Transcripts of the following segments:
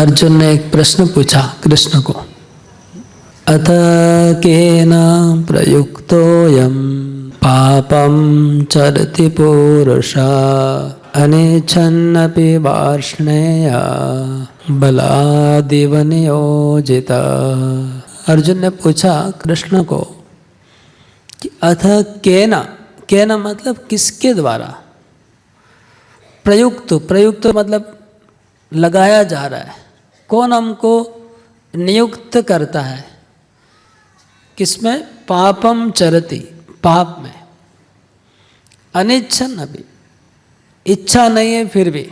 अर्जुन ने एक प्रश्न पूछा कृष्ण को, अथ केन प्रयुक्तोऽयं पापं चरति पुरुषः अनिच्छन्नपि वार्ष्णेय बलादिव नियोजितः। अर्जुन ने पूछा कृष्ण को कि अथ केन, केन मतलब किसके द्वारा, प्रयुक्त मतलब लगाया जा रहा है, कौन हमको नियुक्त करता है, किसमें, पापम चरति, पाप में, अनिच्छन अभी, इच्छा नहीं है फिर भी।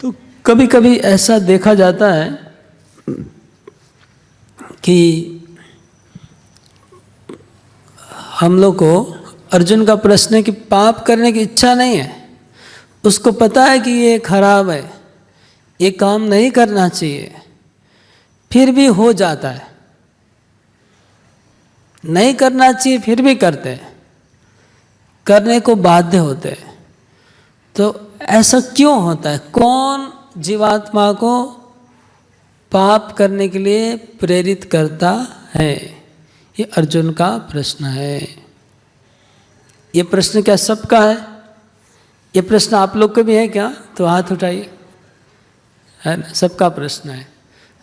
तो कभी कभी ऐसा देखा जाता है कि हम लोग को, अर्जुन का प्रश्न है कि पाप करने की इच्छा नहीं है, उसको पता है कि ये खराब है, ये काम नहीं करना चाहिए, फिर भी हो जाता है, नहीं करना चाहिए फिर भी करते हैं, करने को बाध्य होते हैं। तो ऐसा क्यों होता है, कौन जीवात्मा को पाप करने के लिए प्रेरित करता है, ये अर्जुन का प्रश्न है। ये प्रश्न क्या सबका है, ये प्रश्न आप लोग का भी है क्या, तो हाथ उठाइए, है ना, सबका प्रश्न है।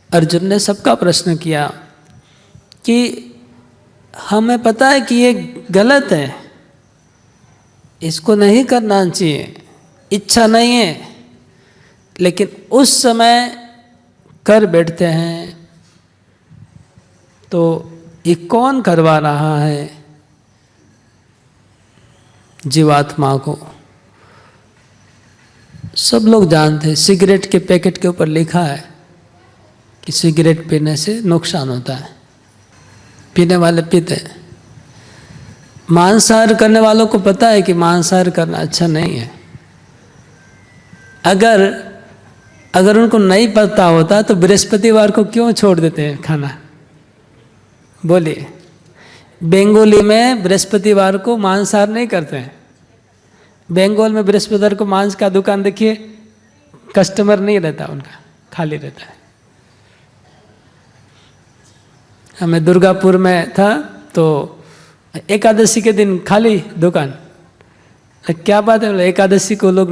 अर्जुन ने सबका प्रश्न किया कि हमें पता है कि ये गलत है, इसको नहीं करना चाहिए, इच्छा नहीं है, लेकिन उस समय कर बैठते हैं। तो ये कौन करवा रहा है जीवात्मा को, सब लोग जानते हैं। सिगरेट के पैकेट के ऊपर लिखा है कि सिगरेट पीने से नुकसान होता है, पीने वाले पीते हैं। मांसाहार करने वालों को पता है कि मांसाहार करना अच्छा नहीं है। अगर उनको नहीं पता होता तो बृहस्पतिवार को क्यों छोड़ देते हैं खाना, बोलिए। बंगाली में बृहस्पतिवार को मांसाहार नहीं करते हैं। बंगाल में बृहस्पतिवार को मांस का दुकान देखिए, कस्टमर नहीं रहता उनका, खाली रहता है। हमें दुर्गापुर में था तो एकादशी के दिन खाली दुकान। क्या बात है, एकादशी को लोग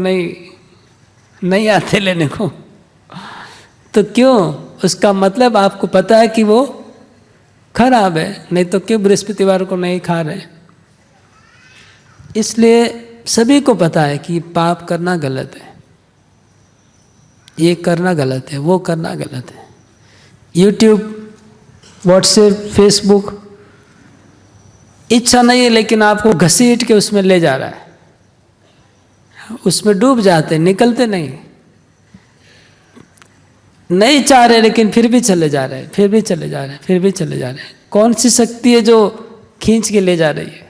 नहीं आते लेने को, तो क्यों, उसका मतलब आपको पता है कि वो खराब है, नहीं तो क्यों बृहस्पतिवार को नहीं खा रहे। इसलिए सभी को पता है कि पाप करना गलत है, ये करना गलत है, वो करना गलत है। यूट्यूब, व्हाट्सएप, फेसबुक, इच्छा नहीं है लेकिन आपको घसीट के उसमें ले जा रहा है, उसमें डूब जाते, निकलते नहीं चाह रहे लेकिन फिर भी चले जा रहे हैं, फिर भी चले जा रहे हैं, फिर भी चले जा रहे हैं। कौन सी शक्ति है जो खींच के ले जा रही है,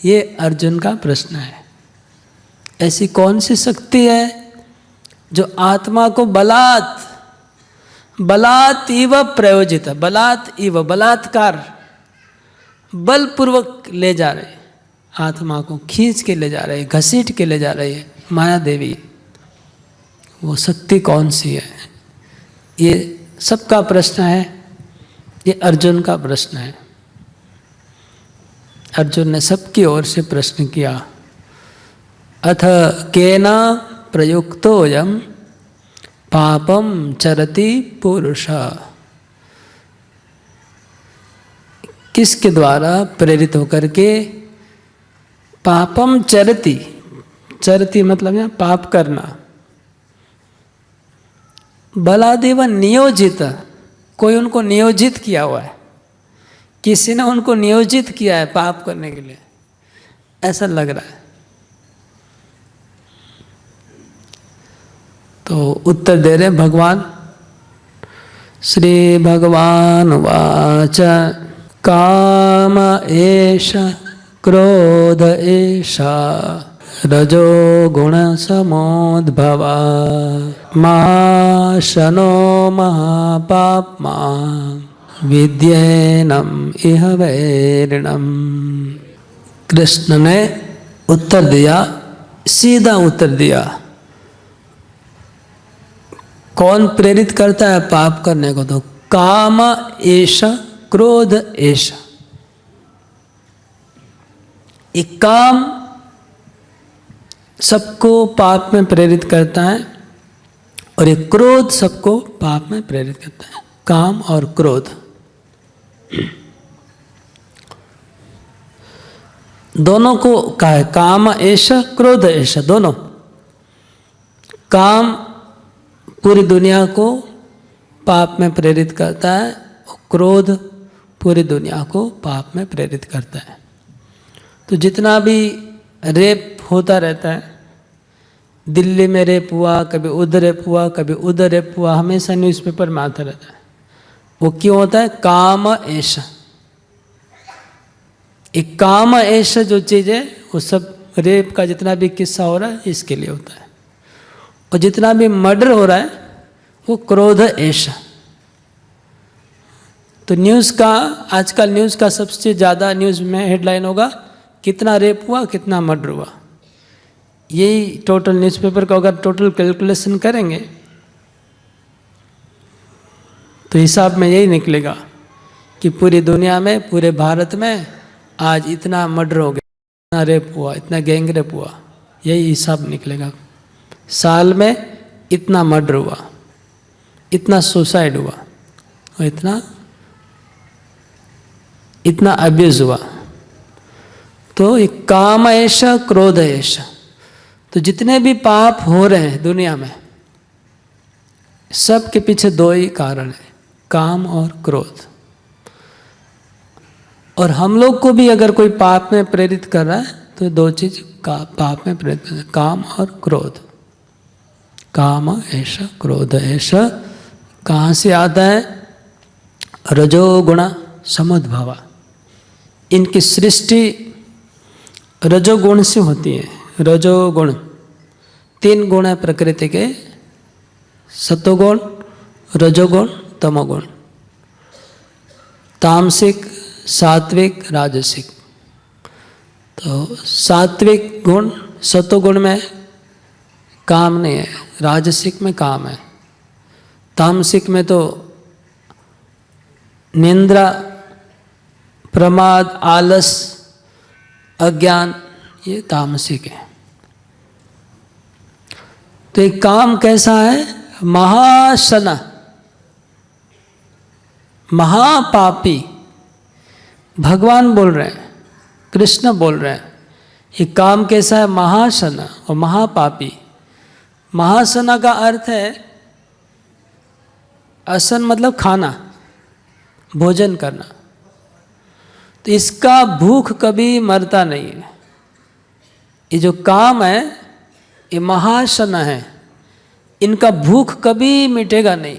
ये अर्जुन का प्रश्न है। ऐसी कौन सी शक्ति है जो आत्मा को बलात् इव प्रयोजित, बलात् इव, बलात्कार, बलपूर्वक ले जा रहे, आत्मा को खींच के ले जा रहे, घसीट के ले जा रही है माया देवी। वो शक्ति कौन सी है, ये सबका प्रश्न है, ये अर्जुन का प्रश्न है। अर्जुन ने सबकी ओर से प्रश्न किया, अथ केन प्रयुक्तोऽयं पापं चरति पुरुषः, किसके द्वारा प्रेरित होकर के पापम चरति, चरति मतलब यहाँ पाप करना, बलादेव नियोजित, कोई उनको नियोजित किया हुआ है, किसी ने उनको नियोजित किया है पाप करने के लिए, ऐसा लग रहा है। तो उत्तर दे रहे भगवान। श्री भगवान वाच, काम एष क्रोध एषा रजो गुण समोद्भवा महाशनो महापाप्मा विद्येनम इह वैरिणम। कृष्ण ने उत्तर दिया, सीधा उत्तर दिया। कौन प्रेरित करता है पाप करने को? तो काम एष, क्रोध एष। एक काम सबको पाप में प्रेरित करता है और एक क्रोध सबको पाप में प्रेरित करता है। काम और क्रोध दोनों को कहा है, काम एष क्रोध एष, दोनों। काम पूरी दुनिया को पाप में प्रेरित करता है और क्रोध पूरी दुनिया को पाप में प्रेरित करता है। तो जितना भी रेप होता रहता है, दिल्ली में रेप हुआ, कभी उधर रेप हुआ, कभी उधर रेप हुआ, हमेशा न्यूज़पेपर में आता रहता है। वो क्यों होता है? काम एष। एक काम एष जो चीज़ है, वो सब रेप का जितना भी किस्सा हो रहा है इसके लिए होता है। और जितना भी मर्डर हो रहा है वो क्रोध एष। तो न्यूज़ का, आजकल न्यूज़ का सबसे ज़्यादा न्यूज़ में हेडलाइन होगा कितना रेप हुआ, कितना मर्डर हुआ। यही टोटल न्यूज़पेपर का अगर टोटल कैलकुलेशन करेंगे तो हिसाब में यही निकलेगा कि पूरी दुनिया में, पूरे भारत में आज इतना मर्डर हो गया, इतना रेप हुआ, इतना गैंग रेप हुआ, यही हिसाब निकलेगा। साल में इतना मर्डर हुआ, इतना सुसाइड हुआ और इतना अब्यूज हुआ। तो एक काम एष, क्रोध एष। तो जितने भी पाप हो रहे हैं दुनिया में, सब के पीछे दो ही कारण है, काम और क्रोध। और हम लोग को भी अगर कोई पाप में प्रेरित कर रहा है तो दो चीज का पाप में प्रेरित कर रहा है, काम और क्रोध। काम एष क्रोध एष कहाँ से आता है? रजोगुण समुद्भवा। इनकी सृष्टि रजोगुण से होती है। रजोगुण, तीन गुण है प्रकृति के, सतोगुण, रजोगुण, तमोगुण। तामसिक, सात्विक, राजसिक। तो सात्विक गुण, सतोगुण में काम नहीं है, राजसिक में काम है। तामसिक में तो निंद्रा, प्रमाद, आलस, अज्ञान, ये तामसिक है। तो एक काम कैसा है? महाशना, महापापी। भगवान बोल रहे हैं, कृष्ण बोल रहे हैं, ये काम कैसा है? महाशना और महापापी। महाशना का अर्थ है, असन मतलब खाना, भोजन करना। तो इसका भूख कभी मरता नहीं है। ये जो काम है ये महाशना है, इनका भूख कभी मिटेगा नहीं,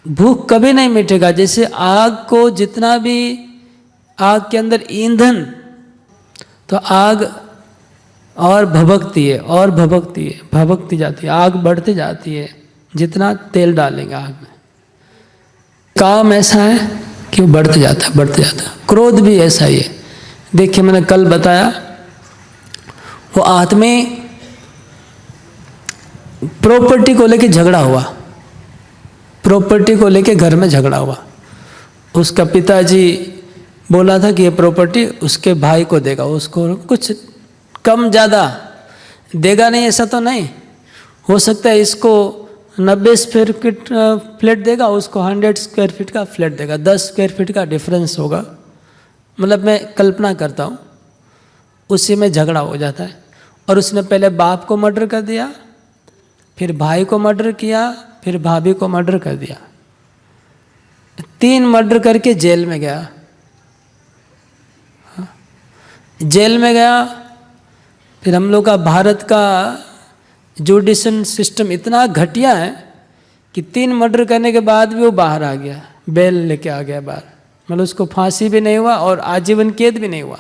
भूख कभी नहीं मिटेगा। जैसे आग को जितना भी, आग के अंदर ईंधन, तो आग और भभकती है और भभकती है, भभकती जाती है, आग बढ़ती जाती है जितना तेल डालेंगे आग में। काम ऐसा है कि वो बढ़ते जाता है, बढ़ते जाता है। क्रोध भी ऐसा ही है। देखिए मैंने कल बताया, वो आदमी प्रॉपर्टी को लेके झगड़ा हुआ, प्रॉपर्टी को लेके घर में झगड़ा हुआ। उसका पिताजी बोला था कि ये प्रॉपर्टी उसके भाई को देगा, उसको कुछ कम ज़्यादा देगा नहीं, ऐसा तो नहीं हो सकता है। इसको 90 स्क्वायर फीट फ्लैट देगा, उसको 100 स्क्वायर फीट का फ्लैट देगा, 10 स्क्वायर फीट का डिफरेंस होगा। मतलब मैं कल्पना करता हूँ, उसी में झगड़ा हो जाता है। और उसने पहले बाप को मर्डर कर दिया, फिर भाई को मर्डर किया, फिर भाभी को मर्डर कर दिया। 3 मर्डर करके जेल में गया। जेल में गया। फिर हम लोग का भारत का जुडिशल सिस्टम इतना घटिया है कि 3 मर्डर करने के बाद भी वो बाहर आ गया, बेल लेके आ गया बाहर। मतलब उसको फांसी भी नहीं हुआ और आजीवन कैद भी नहीं हुआ।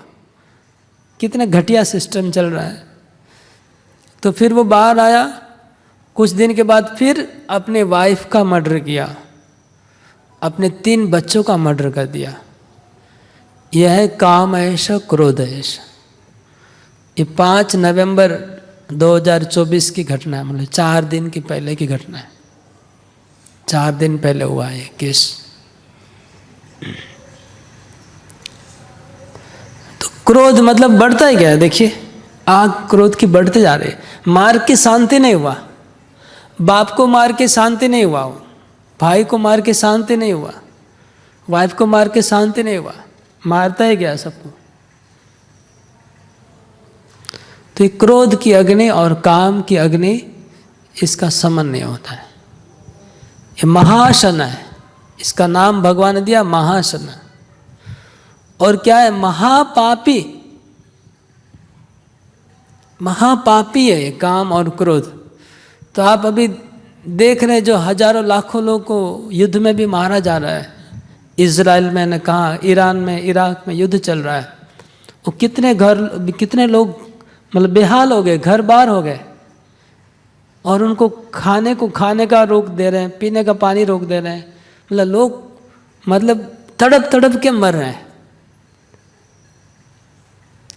कितना घटिया सिस्टम चल रहा है। तो फिर वो बाहर आया, कुछ दिन के बाद फिर अपने वाइफ का मर्डर किया, अपने 3 बच्चों का मर्डर कर दिया। यह है काम ऐश क्रोध ऐश। ये 5 नवंबर 2024 की घटना है, मतलब 4 दिन की पहले की घटना है। 4 दिन पहले हुआ है ये केस। तो क्रोध मतलब बढ़ता ही गया, देखिए आग क्रोध की बढ़ते जा रही है। मार के शांति नहीं हुआ, बाप को मार के शांति नहीं हुआ, भाई को मार के शांति नहीं हुआ, वाइफ को मार के शांति नहीं हुआ, मारता ही गया सबको। तो ये क्रोध की अग्नि और काम की अग्नि, इसका समन नहीं होता है। ये महाशन है, इसका नाम भगवान ने दिया महाशन। और क्या है? महापापी, महापापी है ये काम और क्रोध। तो आप अभी देख रहे हैं जो हजारों लाखों लोगों को युद्ध में भी मारा जा रहा है। इजराइल में ने कहा, ईरान में, इराक में युद्ध चल रहा है। वो कितने लोग मतलब बेहाल हो गए, घर बार हो गए, और उनको खाने का रोक दे रहे हैं, पीने का पानी रोक दे रहे हैं। मतलब लोग तड़प तड़प के मर रहे हैं।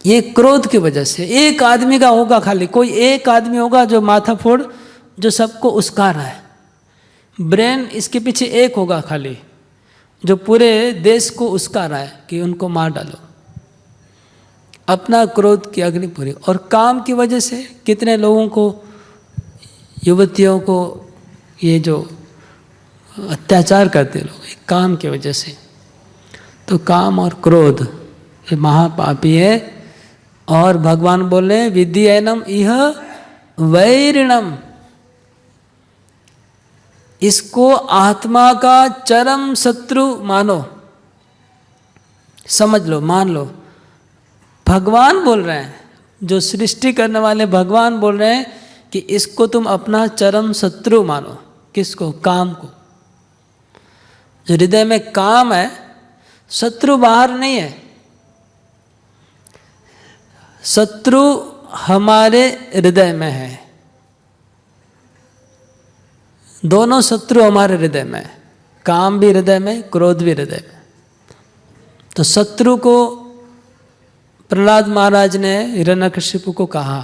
ये क्रोध की वजह से। एक आदमी का होगा, खाली कोई एक आदमी होगा जो माथा फोड़, जो सबको उस्का रहा है। ब्रेन इसके पीछे एक होगा खाली, जो पूरे देश को उस्का रहा है कि उनको मार डालो। अपना क्रोध की अग्नि पूरी। और काम की वजह से कितने लोगों को, युवतियों को, ये जो अत्याचार करते लोग, काम की वजह से। तो काम और क्रोध ये महापापी है। और भगवान बोले विद्येनम इह वैरिणम, इसको आत्मा का चरम शत्रु मानो, समझ लो, मान लो। भगवान बोल रहे हैं, जो सृष्टि करने वाले भगवान बोल रहे हैं कि इसको तुम अपना चरम शत्रु मानो। किसको? काम को। जो हृदय में काम है, शत्रु बाहर नहीं है। शत्रु हमारे हृदय में है। दोनों शत्रु हमारे हृदय में है, काम भी हृदय में, क्रोध भी हृदय में। तो शत्रु को प्रहलाद महाराज ने हिरण्यकशिपु को कहा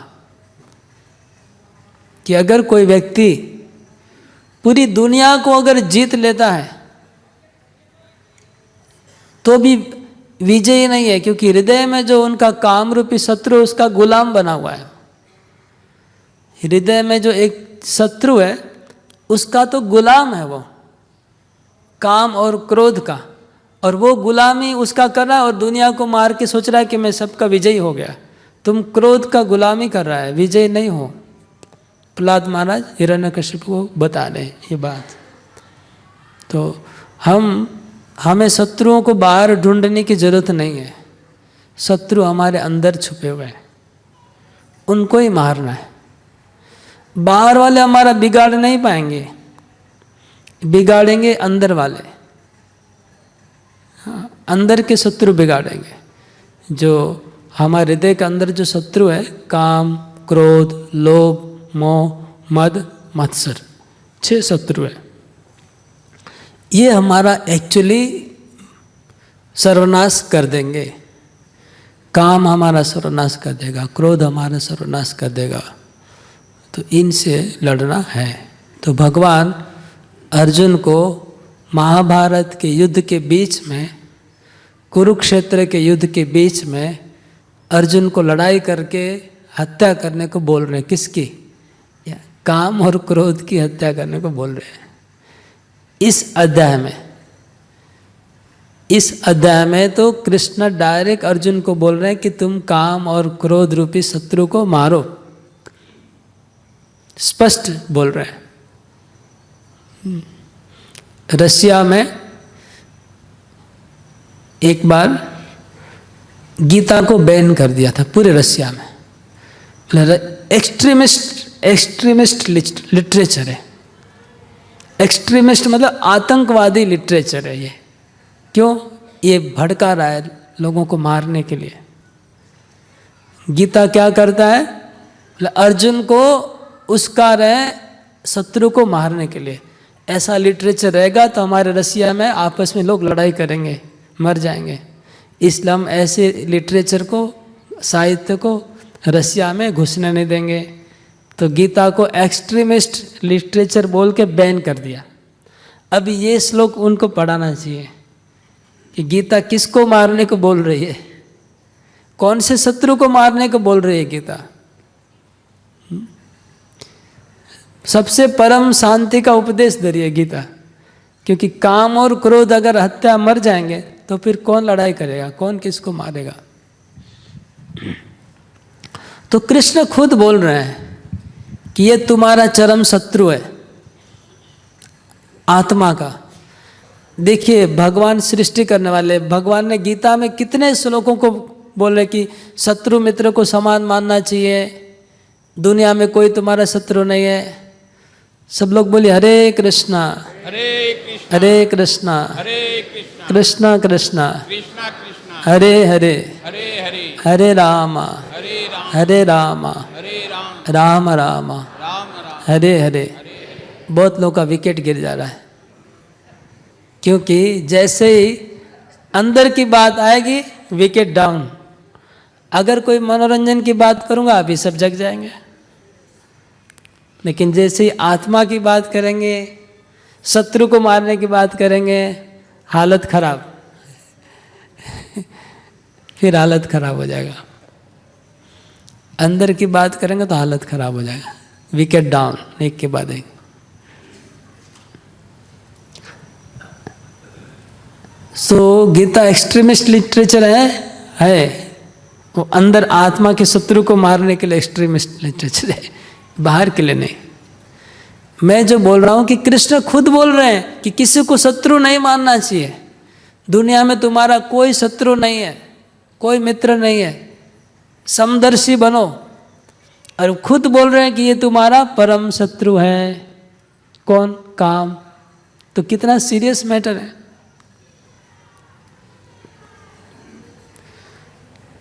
कि अगर कोई व्यक्ति पूरी दुनिया को अगर जीत लेता है तो भी विजयी नहीं है, क्योंकि हृदय में जो उनका काम रूपी शत्रु उसका गुलाम बना हुआ है। हृदय में जो एक शत्रु है उसका तो गुलाम है वो, काम और क्रोध का, और वो गुलामी उसका कर रहा है और दुनिया को मार के सोच रहा है कि मैं सबका विजयी हो गया। तुम क्रोध का गुलामी कर रहा है, विजय नहीं हो। प्रहलाद महाराज हिरण्यकशिपु को बता रहे ये बात। तो हमें शत्रुओं को बाहर ढूंढने की जरूरत नहीं है। शत्रु हमारे अंदर छुपे हुए हैं, उनको ही मारना है। बाहर वाले हमारा बिगाड़ नहीं पाएंगे, बिगाड़ेंगे अंदर वाले। हाँ, अंदर के शत्रु बिगाड़ेंगे। जो हमारे हृदय के अंदर जो शत्रु है, काम, क्रोध, लोभ, मोह, मद, मत्सर, 6 शत्रु है। ये हमारा एक्चुअली सर्वनाश कर देंगे। काम हमारा सर्वनाश कर देगा, क्रोध हमारा सर्वनाश कर देगा। तो इनसे लड़ना है। तो भगवान अर्जुन को महाभारत के युद्ध के बीच में, कुरुक्षेत्र के युद्ध के बीच में अर्जुन को लड़ाई करके हत्या करने को बोल रहे हैं। किसकी? काम और क्रोध की हत्या करने को बोल रहे हैं। इस अध्याय में तो कृष्ण डायरेक्ट अर्जुन को बोल रहे हैं कि तुम काम और क्रोध रूपी शत्रु को मारो, स्पष्ट बोल रहे हैं। रशिया में एक बार गीता को बैन कर दिया था पूरे रशिया में। एक्सट्रीमिस्ट लिटरेचर है। एक्सट्रीमिस्ट मतलब आतंकवादी लिटरेचर है ये। क्यों? ये भड़का रहा है लोगों को मारने के लिए। गीता क्या करता है? अर्जुन को उसका रहे शत्रु को मारने के लिए। ऐसा लिटरेचर रहेगा तो हमारे रशिया में आपस में लोग लड़ाई करेंगे, मर जाएंगे। इसलिए हम ऐसे लिटरेचर को, साहित्य को रशिया में घुसने नहीं देंगे। तो गीता को एक्सट्रीमिस्ट लिटरेचर बोल के बैन कर दिया। अब ये श्लोक उनको पढ़ाना चाहिए कि गीता किसको मारने को बोल रही है, कौन से शत्रु को मारने को बोल रही है गीता। सबसे परम शांति का उपदेश दे रही है गीता, क्योंकि काम और क्रोध अगर हत्या मर जाएंगे तो फिर कौन लड़ाई करेगा, कौन किसको मारेगा। तो कृष्ण खुद बोल रहे हैं कि ये तुम्हारा चरम शत्रु है आत्मा का। देखिए भगवान सृष्टि करने वाले, भगवान ने गीता में कितने श्लोकों को बोले कि शत्रु मित्र को समान मानना चाहिए, दुनिया में कोई तुम्हारा शत्रु नहीं है। सब लोग बोले हरे कृष्णा हरे कृष्णा कृष्णा कृष्णा हरे हरे हरे राम राम राम हरे हरे। बहुत लोगों का विकेट गिर जा रहा है, क्योंकि जैसे ही अंदर की बात आएगी विकेट डाउन। अगर कोई मनोरंजन की बात करूंगा अभी सब जग जाएंगे, लेकिन जैसे ही आत्मा की बात करेंगे, शत्रु को मारने की बात करेंगे, हालत खराब फिर हालत खराब हो जाएगा। अंदर की बात करेंगे तो हालत खराब हो जाएगा, विकेट डाउन एक के बाद एक। सो गीता एक्सट्रीमिस्ट लिटरेचर है वो अंदर आत्मा के शत्रु को मारने के लिए एक्सट्रीमिस्ट लिटरेचर है, बाहर के लिए नहीं। मैं जो बोल रहा हूं कि कृष्ण खुद बोल रहे हैं कि किसी को शत्रु नहीं मानना चाहिए, दुनिया में तुम्हारा कोई शत्रु नहीं है, कोई मित्र नहीं है, समदर्शी बनो। और खुद बोल रहे हैं कि ये तुम्हारा परम शत्रु है। कौन? काम। तो कितना सीरियस मैटर है।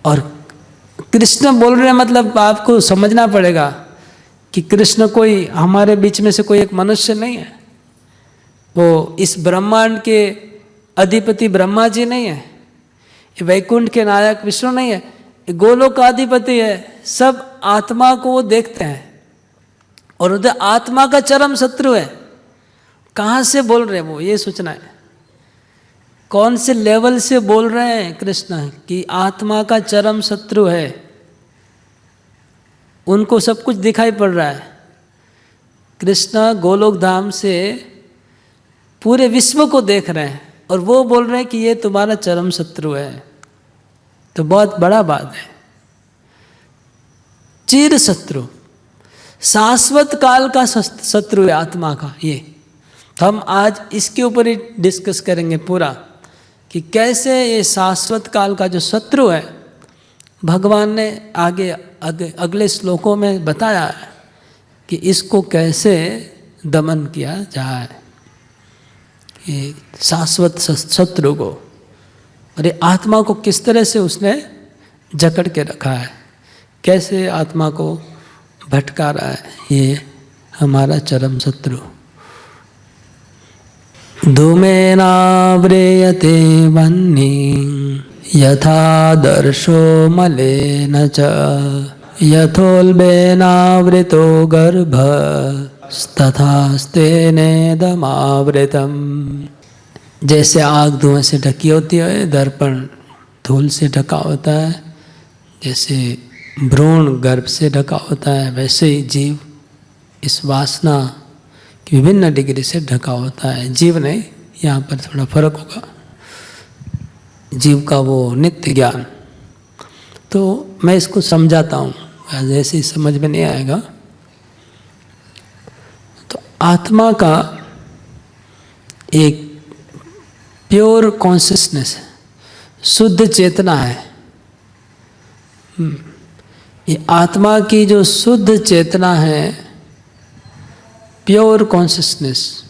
और कृष्ण बोल रहे हैं मतलब आपको समझना पड़ेगा कि कृष्ण कोई हमारे बीच में से कोई एक मनुष्य नहीं है, वो इस ब्रह्मांड के अधिपति ब्रह्मा जी नहीं है, वैकुंठ के नायक विष्णु नहीं है, गोलोक का अधिपति है। सब आत्मा को वो देखते हैं और उधर आत्मा का चरम शत्रु है। कहाँ से बोल रहे हैं वो, ये सोचना है। कौन से लेवल से बोल रहे हैं कृष्ण कि आत्मा का चरम शत्रु है। उनको सब कुछ दिखाई पड़ रहा है। कृष्ण गोलोक धाम से पूरे विश्व को देख रहे हैं और वो बोल रहे हैं कि ये तुम्हारा चरम शत्रु है। तो बहुत बड़ा बात है। चिर शत्रु, शाश्वत काल का शत्रु है आत्मा का। ये तो हम आज इसके ऊपर ही डिस्कस करेंगे पूरा कि कैसे ये शाश्वत काल का जो शत्रु है भगवान ने आगे अगले श्लोकों में बताया है कि इसको कैसे दमन किया जाए, ये शाश्वत शत्रु को। और ये आत्मा को किस तरह से उसने जकड़ के रखा है, कैसे आत्मा को भटका रहा है, ये हमारा चरम शत्रु। धूमेनाव्रेयते वह्निः यथा दर्शो मलेन च यथोल्बेनावृतो गर्भस्तथास्तेनेदमावृतम्। जैसे आग धुएं से ढकी होती है, दर्पण धूल से ढका होता है, जैसे भ्रूण गर्भ से ढका होता है, वैसे ही जीव इस वासना की विभिन्न डिग्री से ढका होता है। जीव नहीं, यहाँ पर थोड़ा फर्क होगा। जीव का वो नित्य ज्ञान। तो मैं इसको समझाता हूँ, जैसे ही समझ में नहीं आएगा। तो आत्मा का एक प्योर कॉन्शियसनेस है, शुद्ध चेतना है। ये आत्मा की जो शुद्ध चेतना है, प्योर कॉन्शियसनेस,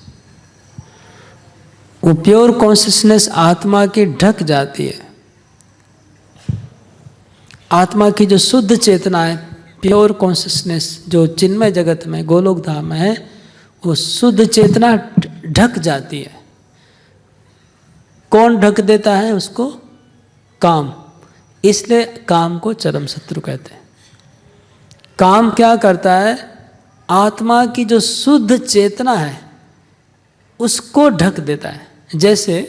वो प्योर कॉन्शियसनेस आत्मा की ढक जाती है। आत्मा की जो शुद्ध चेतना है, प्योर कॉन्शियसनेस, जो चिन्मय जगत में गोलोक धाम में है, वो शुद्ध चेतना ढक जाती है। कौन ढक देता है उसको? काम। इसलिए काम को चरम शत्रु कहते हैं। काम क्या करता है? आत्मा की जो शुद्ध चेतना है उसको ढक देता है। जैसे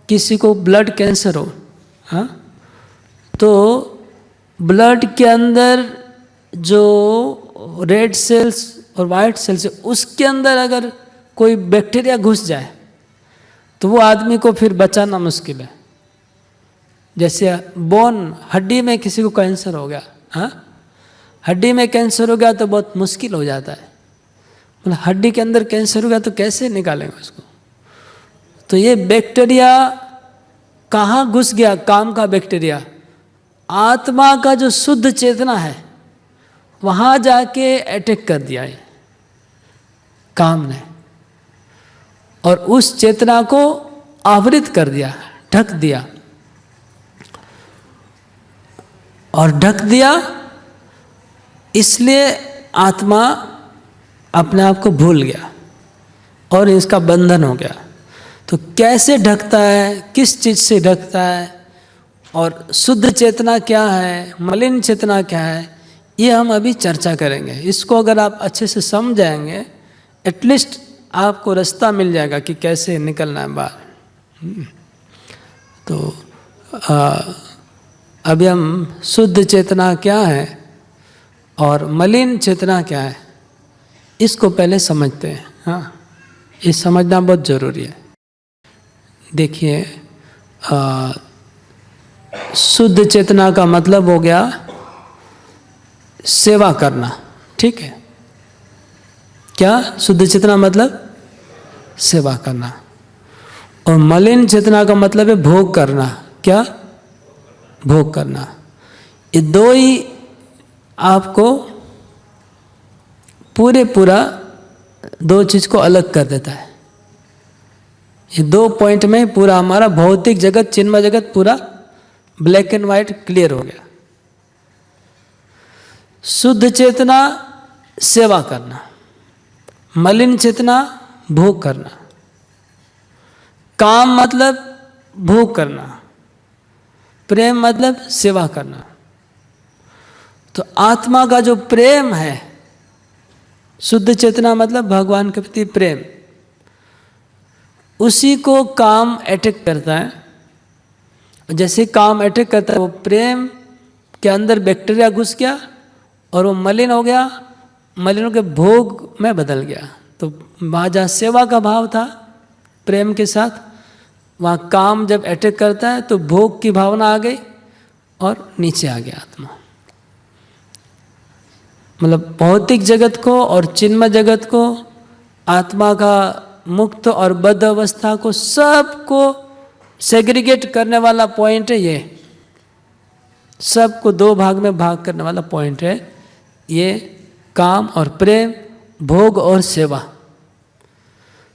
किसी को ब्लड कैंसर हो, हाँ, तो ब्लड के अंदर जो रेड सेल्स और वाइट सेल्स है उसके अंदर अगर कोई बैक्टीरिया घुस जाए तो वो आदमी को फिर बचाना मुश्किल है। जैसे बोन, हड्डी में किसी को कैंसर हो गया, हाँ, हड्डी में कैंसर हो गया तो बहुत मुश्किल हो जाता है। मतलब हड्डी के अंदर कैंसर हो गया तो कैसे निकालेंगे उसको। तो ये बैक्टीरिया कहाँ घुस गया? काम का बैक्टीरिया आत्मा का जो शुद्ध चेतना है वहाँ जाके अटैक कर दिया है काम ने, और उस चेतना को आवृत कर दिया, ढक दिया। और ढक दिया इसलिए आत्मा अपने आप को भूल गया और इसका बंधन हो गया। तो कैसे ढकता है, किस चीज़ से ढकता है, और शुद्ध चेतना क्या है, मलिन चेतना क्या है, ये हम अभी चर्चा करेंगे। इसको अगर आप अच्छे से समझ जाएंगे, एटलीस्ट आपको रास्ता मिल जाएगा कि कैसे निकलना है बाहर। तो अभी हम शुद्ध चेतना क्या है और मलिन चेतना क्या है इसको पहले समझते हैं। हाँ, ये समझना बहुत ज़रूरी है। देखिए, शुद्ध चेतना का मतलब हो गया सेवा करना, ठीक है। क्या शुद्ध चेतना मतलब? सेवा करना। और मलिन चेतना का मतलब है भोग करना। क्या? भोग करना। ये दो ही आपको पूरा दो चीज़ को अलग कर देता है। ये दो पॉइंट में पूरा हमारा भौतिक जगत, चिन्मय जगत पूरा ब्लैक एंड वाइट क्लियर हो गया। शुद्ध चेतना सेवा करना, मलिन चेतना भोग करना। काम मतलब भोग करना, प्रेम मतलब सेवा करना। तो आत्मा का जो प्रेम है, शुद्ध चेतना मतलब भगवान के प्रति प्रेम, उसी को काम अटैक करता है। जैसे काम अटैक करता है, वो प्रेम के अंदर बैक्टीरिया घुस गया और वो मलिन हो गया, मलिन के भोग में बदल गया। तो वहाँ जहाँ सेवा का भाव था प्रेम के साथ, वहाँ काम जब अटैक करता है तो भोग की भावना आ गई और नीचे आ गया आत्मा। मतलब भौतिक जगत को और चिन्मय जगत को, आत्मा का मुक्त और बद्ध अवस्था को, सबको सेग्रीगेट करने वाला पॉइंट है ये। सबको दो भाग में भाग करने वाला पॉइंट है ये, काम और प्रेम, भोग और सेवा।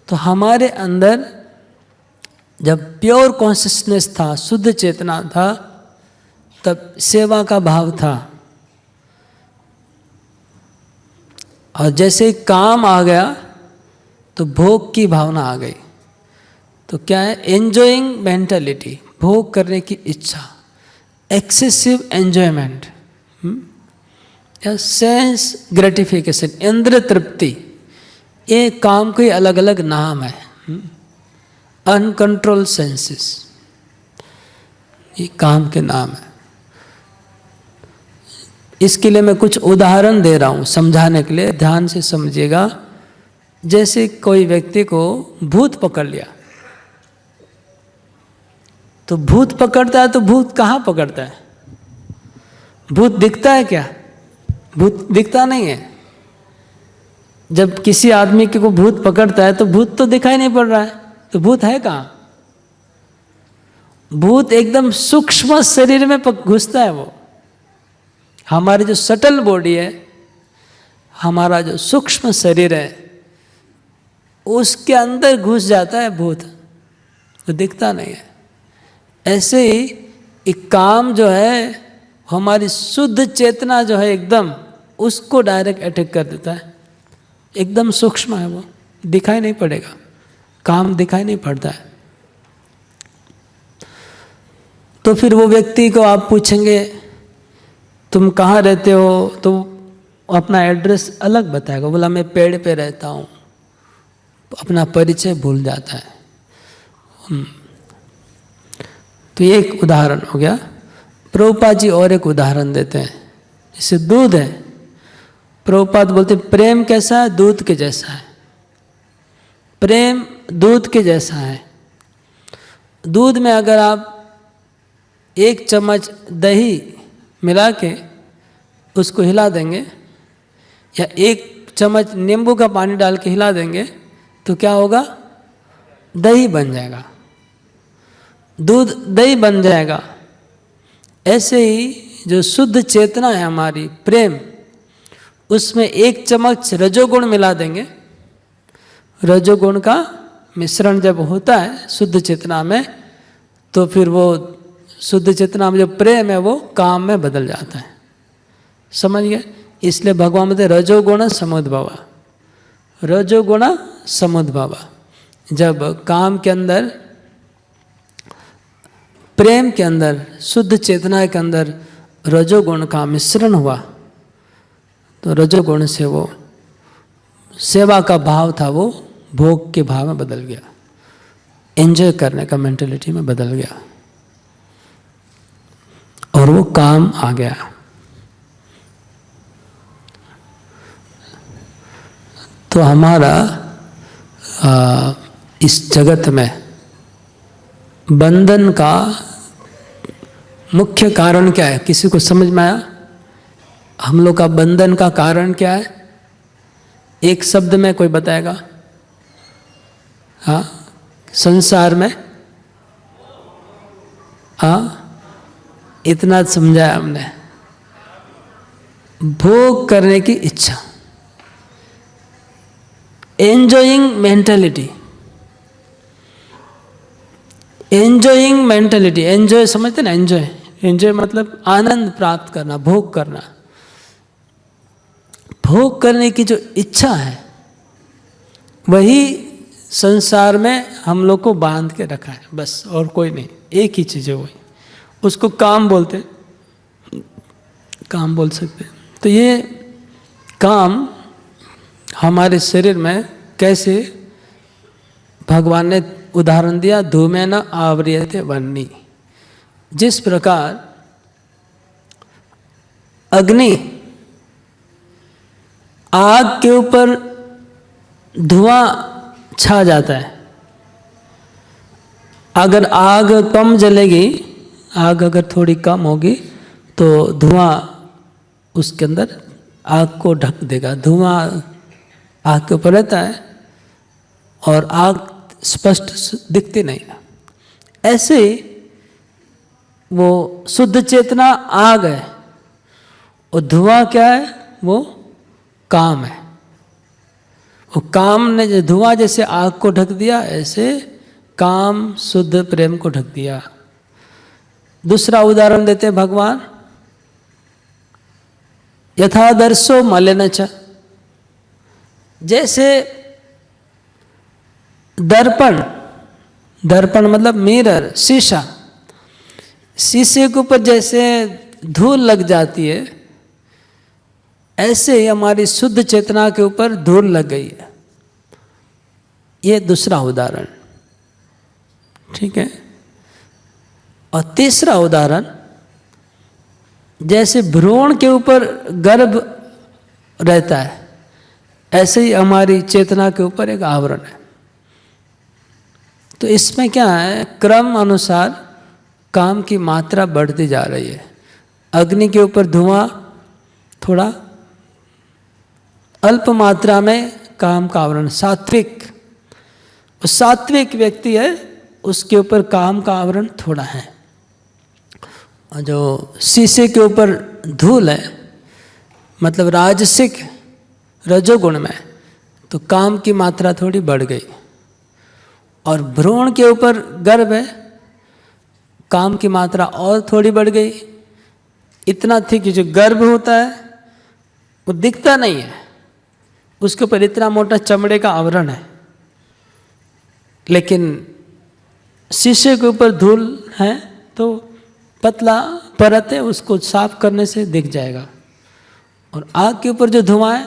तो हमारे अंदर जब प्योर कॉन्शियसनेस था, शुद्ध चेतना था, तब सेवा का भाव था। और जैसे काम आ गया तो भोग की भावना आ गई। तो क्या है? एंजॉइंग मेंटालिटी, भोग करने की इच्छा, एक्सेसिव एंजॉयमेंट या सेंस ग्रेटिफिकेशन, इंद्र तृप्ति। ये काम के अलग अलग नाम है। अनकंट्रोल सेंसेस, ये काम के नाम है। इसके लिए मैं कुछ उदाहरण दे रहा हूँ समझाने के लिए, ध्यान से समझिएगा। जैसे कोई व्यक्ति को भूत पकड़ लिया, तो भूत पकड़ता है तो भूत कहाँ पकड़ता है? भूत दिखता है क्या? भूत दिखता नहीं है। जब किसी आदमी को भूत पकड़ता है तो भूत तो दिखाई नहीं पड़ रहा है, तो भूत है कहाँ? भूत एकदम सूक्ष्म शरीर में घुसता है। वो हमारी जो सटल बॉडी है, हमारा जो सूक्ष्म शरीर है, उसके अंदर घुस जाता है भूत, तो दिखता नहीं है। ऐसे ही एक काम जो है, हमारी शुद्ध चेतना जो है एकदम, उसको डायरेक्ट अटैक कर देता है। एकदम सूक्ष्म है, वो दिखाई नहीं पड़ेगा, काम दिखाई नहीं पड़ता है। तो फिर वो व्यक्ति को आप पूछेंगे तुम कहाँ रहते हो, तो अपना एड्रेस अलग बताएगा, बोला मैं पेड़ पे रहता हूँ, अपना परिचय भूल जाता है। तो ये एक उदाहरण हो गया। प्रभुपाद जी और एक उदाहरण देते हैं, जैसे दूध है, प्रभुपाद बोलते प्रेम कैसा है, दूध के जैसा है। प्रेम दूध के जैसा है। दूध में अगर आप 1 चम्मच दही मिला के उसको हिला देंगे, या 1 चम्मच नींबू का पानी डाल के हिला देंगे, तो क्या होगा, दही बन जाएगा, दूध दही बन जाएगा। ऐसे ही जो शुद्ध चेतना है हमारी, प्रेम, उसमें 1 चम्मच रजोगुण मिला देंगे। रजोगुण का मिश्रण जब होता है शुद्ध चेतना में, तो फिर वो शुद्ध चेतना में जो प्रेम है वो काम में बदल जाता है। समझ गए? इसलिए भगवान बोलते रजोगुण समुद्भव, रजोगुण समुद्भव। जब काम के अंदर, प्रेम के अंदर, शुद्ध चेतना के अंदर रजोगुण का मिश्रण हुआ, तो रजोगुण से वो सेवा का भाव था वो भोग के भाव में बदल गया, एंजॉय करने का मेंटेलिटी में बदल गया, और वो काम आ गया। तो हमारा इस जगत में बंधन का मुख्य कारण क्या है? किसी को समझ में आया? हम लोग का बंधन का कारण क्या है? एक शब्द में कोई बताएगा? हाँ, संसार में, हाँ, इतना समझाया हमने, भोग करने की इच्छा, enjoying mentality. Enjoying mentality, enjoy समझते ना? एंजॉय, एंजॉय मतलब आनंद प्राप्त करना, भोग करना। भोग करने की जो इच्छा है वही संसार में हम लोग को बांध के रखा है, बस, और कोई नहीं। एक ही चीज़ है वही, उसको काम बोलते, काम बोल सकते। तो ये काम हमारे शरीर में कैसे, भगवान ने उदाहरण दिया, धूमेन आवृयते वह्नि। जिस प्रकार अग्नि, आग के ऊपर धुआं छा जाता है, अगर आग कम जलेगी, आग अगर थोड़ी कम होगी तो धुआं उसके अंदर आग को ढक देगा। धुआं आग के ऊपर रहता है और आग स्पष्ट दिखती नहीं है। ऐसे ही वो शुद्ध चेतना आग है, और धुआं क्या है? वो काम है। वो काम ने जो धुआं जैसे आग को ढक दिया, ऐसे काम शुद्ध प्रेम को ढक दिया। दूसरा उदाहरण देते हैं भगवान, यथादर्शो मलिन च। जैसे दर्पण, दर्पण मतलब मिरर, शीशा, शीशे के ऊपर जैसे धूल लग जाती है, ऐसे ही हमारी शुद्ध चेतना के ऊपर धूल लग गई है। ये दूसरा उदाहरण, ठीक है। और तीसरा उदाहरण, जैसे भ्रूण के ऊपर गर्भ रहता है, ऐसे ही हमारी चेतना के ऊपर एक आवरण है। तो इसमें क्या है, क्रम अनुसार काम की मात्रा बढ़ती जा रही है। अग्नि के ऊपर धुआं थोड़ा अल्प मात्रा में काम का आवरण, सात्विक, सात्विक व्यक्ति है उसके ऊपर काम का आवरण थोड़ा है। और जो शीशे के ऊपर धूल है, मतलब राजसिक, रजोगुण में, तो काम की मात्रा थोड़ी बढ़ गई। और भ्रूण के ऊपर गर्भ है, काम की मात्रा और थोड़ी बढ़ गई। इतना थी कि जो गर्भ होता है वो दिखता नहीं है, उसके ऊपर इतना मोटा चमड़े का आवरण है, लेकिन शीशे के ऊपर धूल है तो पतला परत है, उसको साफ करने से दिख जाएगा। और आग के ऊपर जो धुआं है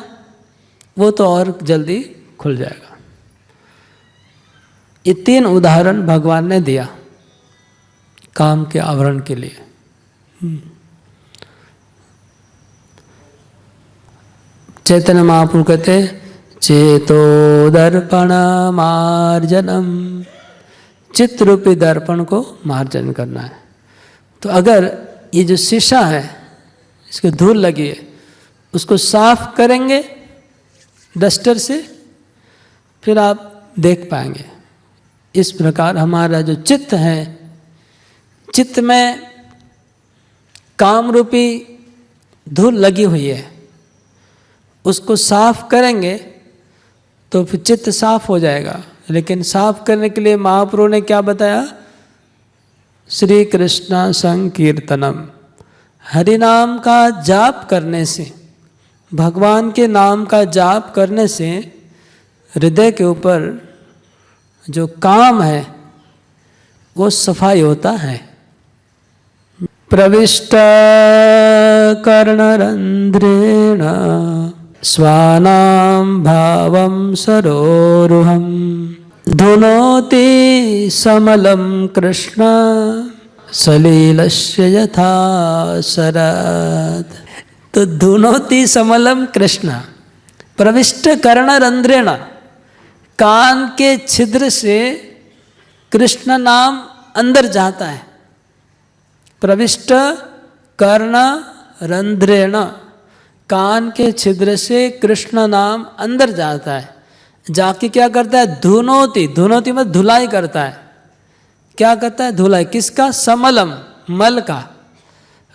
वो तो और जल्दी खुल जाएगा। ये 3 उदाहरण भगवान ने दिया काम के आवरण के लिए। चैतन्य महाप्रभु कहते चेतो दर्पण मार्जनम, चित्त रूपी दर्पण को मार्जन करना है। तो अगर ये जो शीशा है इसके धूल लगी है उसको साफ करेंगे डस्टर से, फिर आप देख पाएंगे। इस प्रकार हमारा जो चित्त है, चित्त में काम रूपी धूल लगी हुई है, उसको साफ करेंगे तो फिर चित्त साफ हो जाएगा। लेकिन साफ करने के लिए महाप्रभु ने क्या बताया? श्री कृष्ण संकीर्तनम, हरि नाम का जाप करने से, भगवान के नाम का जाप करने से हृदय के ऊपर जो काम है वो सफाई होता है। प्रविष्ट कर्णरंध्रेण स्वानां भावं सरोरुहं धुनोति समलं कृष्ण सलीलस्य यथा शरद। तो धुनोति समलम कृष्ण, प्रविष्ट कर्णरंध्रेण, कान के छिद्र से कृष्ण नाम अंदर जाता है। प्रविष्ट कर्णरंध्रेण, कान के छिद्र से कृष्ण नाम अंदर जाता है। जाके क्या करता है? धुनोति, धुनोति में धुलाई करता है। क्या करता है? धुलाई किसका? समलम, मल का।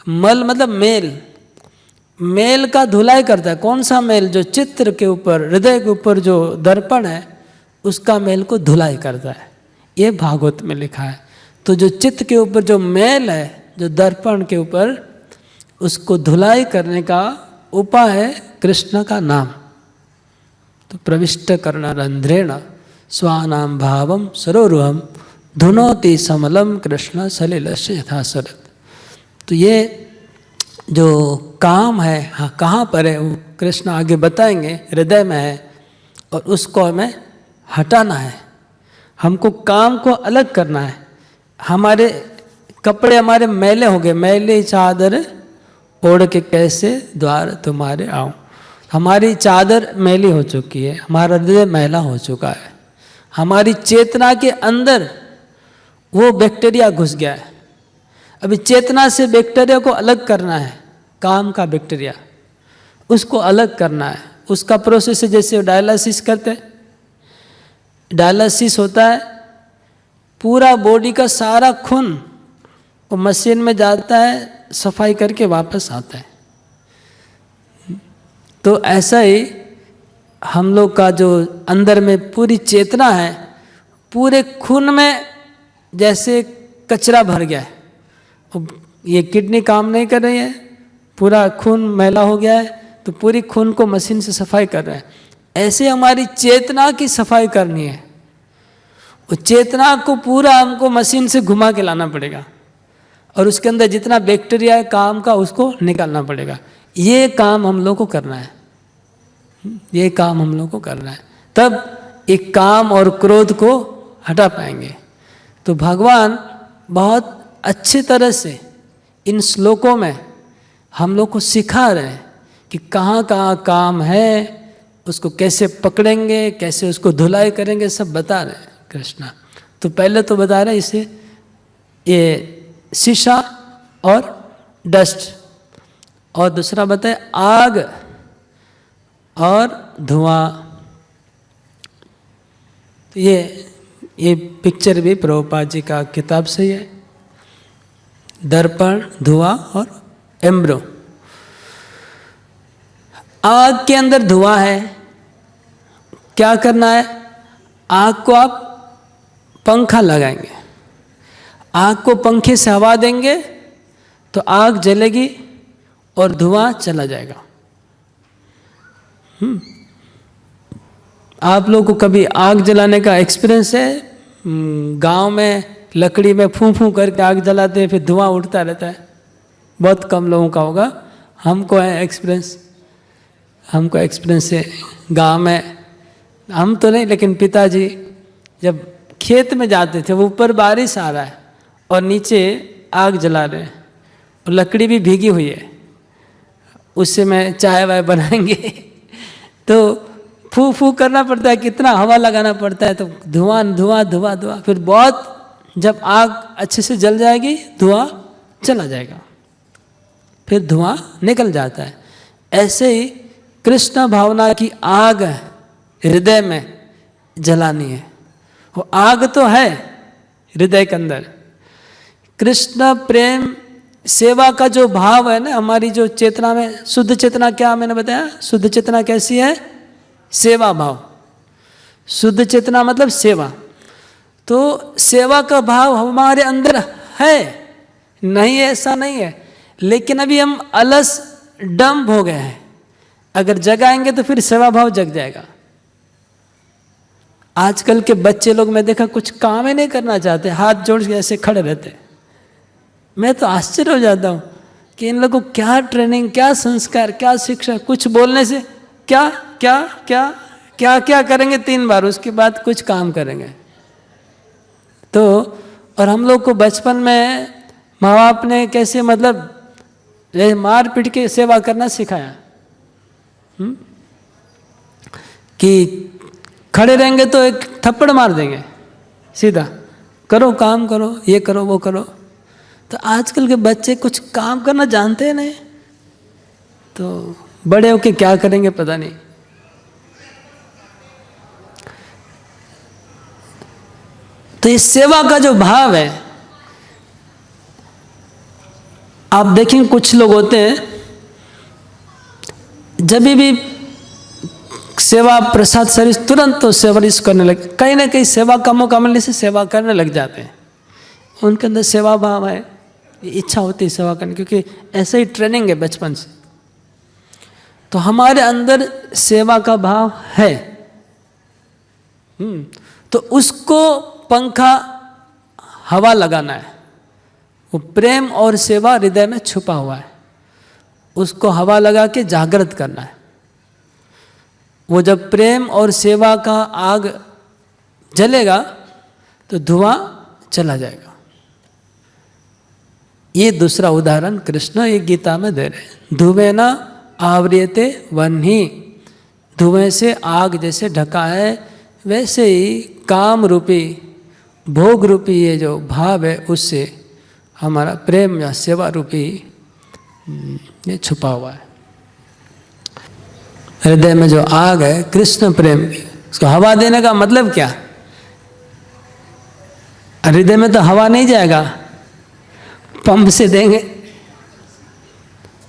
मल मतलब मेल, मेल का धुलाई करता है। कौन सा मेल? जो चित्र के ऊपर, हृदय के ऊपर जो दर्पण है उसका मेल को धुलाई करता है। ये भागवत में लिखा है। तो जो चित्त के ऊपर जो मेल है, जो दर्पण के ऊपर, उसको धुलाई करने का उपाय है कृष्ण का नाम। तो प्रविष्ट कर्णरंध्रेण स्वानां भावं सरोरुहं धुनोति समलम कृष्ण सलिलस्य यथा शरद। तो ये जो काम है, हाँ कहाँ पर है वो कृष्ण आगे बताएंगे, हृदय में है और उसको हमें हटाना है। हमको काम को अलग करना है। हमारे कपड़े हमारे मैले हो गए, मैले चादर ओढ़ के कैसे द्वार तुम्हारे आऊं। हमारी चादर मैली हो चुकी है, हमारा हृदय मैला हो चुका है। हमारी चेतना के अंदर वो बैक्टीरिया घुस गया है। अभी चेतना से बैक्टीरिया को अलग करना है, काम का बैक्टीरिया, उसको अलग करना है। उसका प्रोसेस है जैसे डायलिसिस करते हैं। डायलिसिस होता है, पूरा बॉडी का सारा खून वो मशीन में जाता है, सफाई करके वापस आता है। तो ऐसा ही हम लोग का जो अंदर में पूरी चेतना है, पूरे खून में जैसे कचरा भर गया है। ये किडनी काम नहीं कर रही है, पूरा खून मैला हो गया है, तो पूरी खून को मशीन से सफाई कर रहे हैं। ऐसे हमारी चेतना की सफाई करनी है। वो चेतना को पूरा हमको मशीन से घुमा के लाना पड़ेगा और उसके अंदर जितना बैक्टीरिया है काम का उसको निकालना पड़ेगा। ये काम हम लोग को करना है, ये काम हम लोग को करना है, तब एक काम और क्रोध को हटा पाएंगे। तो भगवान बहुत अच्छी तरह से इन श्लोकों में हम लोग को सिखा रहे हैं कि कहाँ कहाँ काम है, उसको कैसे पकड़ेंगे, कैसे उसको धुलाई करेंगे, सब बता रहे हैं कृष्णा। तो पहले तो बता रहे हैं इसे, ये शीशा और डस्ट, और दूसरा बताए आग और धुआं। तो ये पिक्चर भी प्रभुपाद जी का किताब से ही है, दर्पण, धुआं और एम्ब्रो। आग के अंदर धुआं है, क्या करना है? आग को आप पंखा लगाएंगे, आग को पंखे से हवा देंगे तो आग जलेगी और धुआं चला जाएगा। आप लोगों को कभी आग जलाने का एक्सपीरियंस है? गांव में लकड़ी में फूं फूं करके आग जलाते हैं, फिर धुआं उठता रहता है। बहुत कम लोगों का होगा, हमको है एक्सपीरियंस। हमको एक्सपीरियंस है गांव में, हम तो नहीं लेकिन पिताजी जब खेत में जाते थे, वो ऊपर बारिश आ रहा है और नीचे आग जला रहे हैं और लकड़ी भी भीगी हुई है, उससे में चाय वाय बनाएंगे तो फू फू करना पड़ता है, कितना हवा लगाना पड़ता है, तो धुआं धुआं धुआं धुआं, फिर बहुत जब आग अच्छे से जल जाएगी धुआं चला जाएगा, फिर धुआं निकल जाता है। ऐसे ही कृष्ण भावना की आग हृदय में जलानी है। वो आग तो है हृदय के अंदर, कृष्ण प्रेम सेवा का जो भाव है ना, हमारी जो चेतना में, शुद्ध चेतना क्या मैंने बताया, शुद्ध चेतना कैसी है, सेवा भाव। शुद्ध चेतना मतलब सेवा, तो सेवा का भाव हमारे अंदर है, नहीं ऐसा नहीं है, लेकिन अभी हम अलस डम्ब हो गए हैं। अगर जगाएंगे तो फिर सेवा भाव जग जाएगा। आजकल के बच्चे लोग मैं देखा कुछ काम ही नहीं करना चाहते, हाथ जोड़ के ऐसे खड़े रहते। मैं तो आश्चर्य हो जाता हूँ कि इन लोगों को क्या ट्रेनिंग, क्या संस्कार, क्या शिक्षा, कुछ बोलने से क्या क्या क्या क्या क्या करेंगे 3 बार, उसके बाद कुछ काम करेंगे। तो और हम लोग को बचपन में माँ बाप ने कैसे मतलब मार पीट के सेवा करना सिखाया, कि खड़े रहेंगे तो एक थप्पड़ मार देंगे सीधा, करो काम करो, ये करो वो करो। तो आजकल के बच्चे कुछ काम करना जानते हैं नहीं, तो बड़े होके क्या करेंगे पता नहीं। तो इस सेवा का जो भाव है, आप देखेंगे कुछ लोग होते हैं जब भी सेवा प्रसाद सर्विस तुरंत तो सर्विस करने लगे, कहीं ना कहीं सेवा का मौका मिलने से सेवा करने लग जाते हैं। उनके अंदर सेवा भाव है, इच्छा होती है सेवा करने, क्योंकि ऐसे ही ट्रेनिंग है बचपन से। तो हमारे अंदर सेवा का भाव है, तो उसको पंखा हवा लगाना है। वो प्रेम और सेवा हृदय में छुपा हुआ है, उसको हवा लगा के जागृत करना है। वो जब प्रेम और सेवा का आग जलेगा तो धुआं चला जाएगा। ये दूसरा उदाहरण कृष्ण ये गीता में दे रहे हैं। धुएं न आवृयते वह्नि, धुएं से आग जैसे ढका है, वैसे ही काम रूपी भोग रूपी ये जो भाव है, उससे हमारा प्रेम या सेवा रूपी ये छुपा हुआ है। हृदय में जो आग है कृष्ण प्रेम की, उसको हवा देने का मतलब क्या? हृदय में तो हवा नहीं जाएगा, पंप से देंगे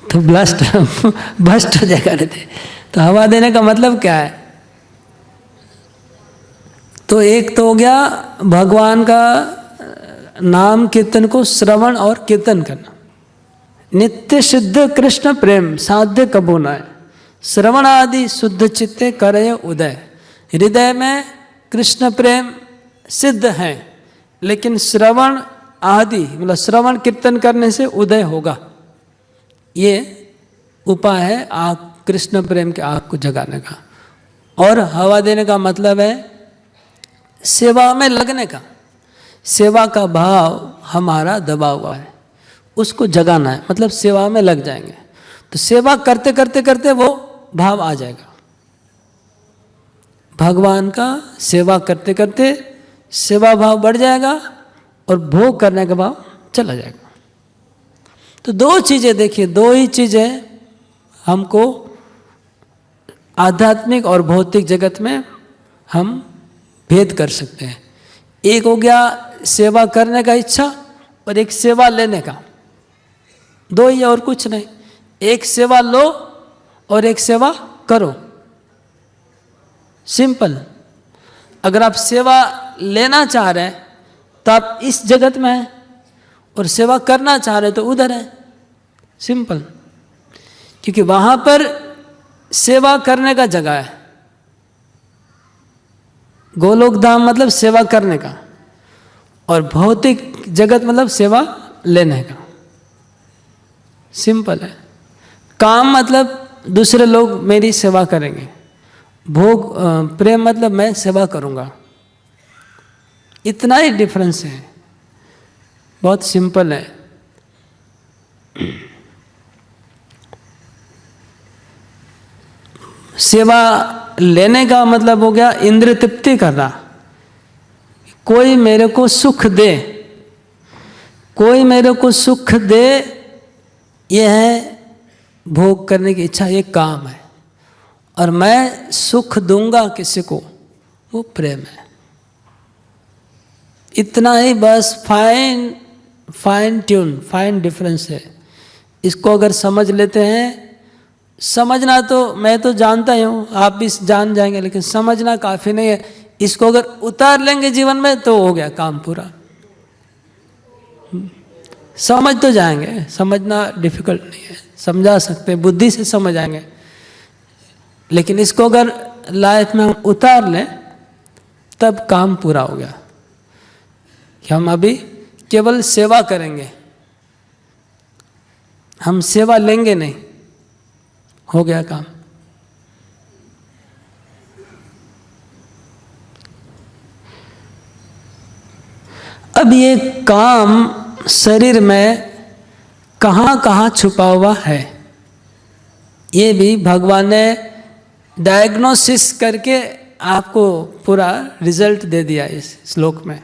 तो ब्लास्ट बस्ट हो जाएगा हृदय। तो हवा देने का मतलब क्या है? तो एक तो हो गया भगवान का नाम कीर्तन को श्रवण और कीर्तन करना। नित्य सिद्ध कृष्ण प्रेम साध्य कबू न है, श्रवण आदि शुद्ध चित्ते करे उदय। हृदय में कृष्ण प्रेम सिद्ध है, लेकिन श्रवण आदि मतलब श्रवण कीर्तन करने से उदय होगा। ये उपाय है आग कृष्ण प्रेम के आग को जगाने का। और हवा देने का मतलब है सेवा में लगने का। सेवा का भाव हमारा दबा हुआ है, उसको जगाना है, मतलब सेवा में लग जाएंगे तो सेवा करते करते करते वो भाव आ जाएगा भगवान का। सेवा करते करते सेवा भाव बढ़ जाएगा और भोग करने का भाव चला जाएगा। तो दो चीज़ें देखिए, दो ही चीज़ें हमको आध्यात्मिक और भौतिक जगत में हम भेद कर सकते हैं। एक हो गया सेवा करने का इच्छा और एक सेवा लेने का, दो ही और कुछ नहीं। एक सेवा लो और एक सेवा करो, सिंपल। अगर आप सेवा लेना चाह रहे हैं तो आप इस जगत में हैं, और सेवा करना चाह रहे तो उधर है, सिंपल। क्योंकि वहाँ पर सेवा करने का जगह है। गोलोक धाम मतलब सेवा करने का, और भौतिक जगत मतलब सेवा लेने का, सिंपल है। काम मतलब दूसरे लोग मेरी सेवा करेंगे, भोग प्रेम मतलब मैं सेवा करूँगा। इतना ही डिफरेंस है, बहुत सिंपल है। सेवा लेने का मतलब हो गया इंद्रिय तृप्ति करना। कोई मेरे को सुख दे, कोई मेरे को सुख दे, यह है भोग करने की इच्छा, ये काम है। और मैं सुख दूंगा किसी को, वो प्रेम है। इतना ही बस फाइन ट्यून, फाइन डिफरेंस है। इसको अगर समझ लेते हैं, समझना तो मैं तो जानता ही हूँ, आप भी जान जाएंगे, लेकिन समझना काफ़ी नहीं है। इसको अगर उतार लेंगे जीवन में तो हो गया काम पूरा। समझ तो जाएंगे, समझना डिफिकल्ट नहीं है, समझा सकते, बुद्धि से समझ आएंगे। लेकिन इसको अगर लाइफ में हम उतार लें तब काम पूरा हो गया कि हम अभी केवल सेवा करेंगे, हम सेवा लेंगे नहीं, हो गया काम। अब ये काम शरीर में कहाँ कहाँ छुपा हुआ है, ये भी भगवान ने डायग्नोसिस करके आपको पूरा रिजल्ट दे दिया इस श्लोक में।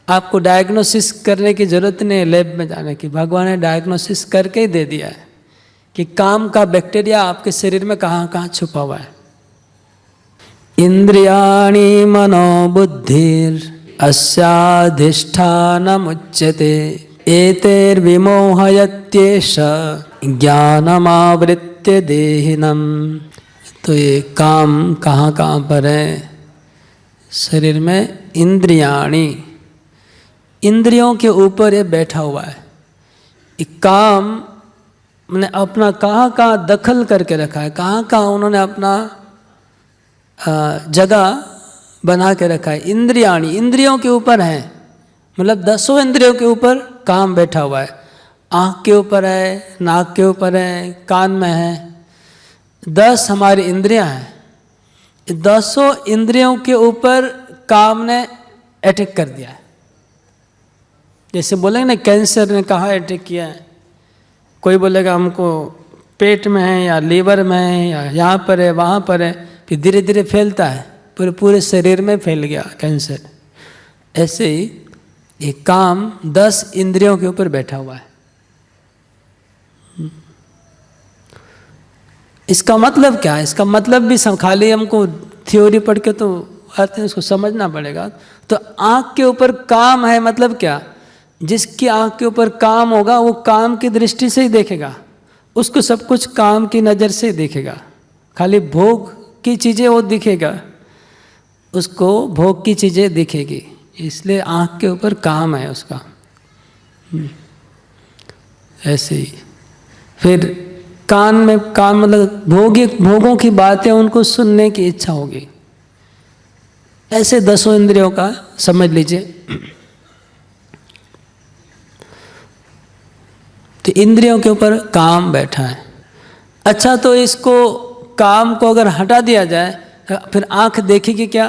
आपको डायग्नोसिस करने की जरूरत नहीं है लैब में जाने की, भगवान ने डायग्नोसिस करके ही दे दिया है कि काम का बैक्टीरिया आपके शरीर में कहाँ कहाँ छुपा हुआ है। इंद्रियाणि मनोबुद्धिर अस्याधिष्ठानमुच्यते एतैर्विमोहयत्येष ज्ञानमावृत्य देहिनम्। तो ये काम कहाँ कहाँ पर है शरीर में? इंद्रियाणि, इंद्रियों के ऊपर ये बैठा हुआ है। ये काम मैंने अपना कहाँ कहाँ दखल करके रखा है, कहाँ कहाँ उन्होंने अपना जगह बना के रखा है। इंद्रियाणि, इंद्रियों के ऊपर है, मतलब 10 इंद्रियों के ऊपर काम बैठा हुआ है। आँख के ऊपर है, नाक के ऊपर है, कान में है, 10 हमारी इंद्रियां हैं। 10 इंद्रियों के ऊपर काम ने अटैक कर दिया है। जैसे बोलेंगे ना कैंसर ने कहाँ अटैक किया है, कोई बोलेगा हमको पेट में है या लीवर में है या यहाँ पर है वहाँ पर है, फिर धीरे धीरे फैलता है, पूरे शरीर में फैल गया कैंसर। ऐसे ही ये काम 10 इंद्रियों के ऊपर बैठा हुआ है। इसका मतलब क्या है? इसका मतलब भी खाली हमको थ्योरी पढ़ के तो अर्थ है, उसको समझना पड़ेगा। तो आँख के ऊपर काम है मतलब क्या? जिसकी आँख के ऊपर काम होगा वो काम की दृष्टि से ही देखेगा, उसको सब कुछ काम की नज़र से ही देखेगा। खाली भोग की चीज़ें वो दिखेगा, उसको भोग की चीज़ें दिखेगी, इसलिए आँख के ऊपर काम है उसका। ऐसे ही फिर कान में, कान मतलब भोगों की बातें उनको सुनने की इच्छा होगी। ऐसे 10 इंद्रियों का समझ लीजिए। तो इंद्रियों के ऊपर काम बैठा है। अच्छा, तो इसको काम को अगर हटा दिया जाए फिर आंख देखेगी क्या?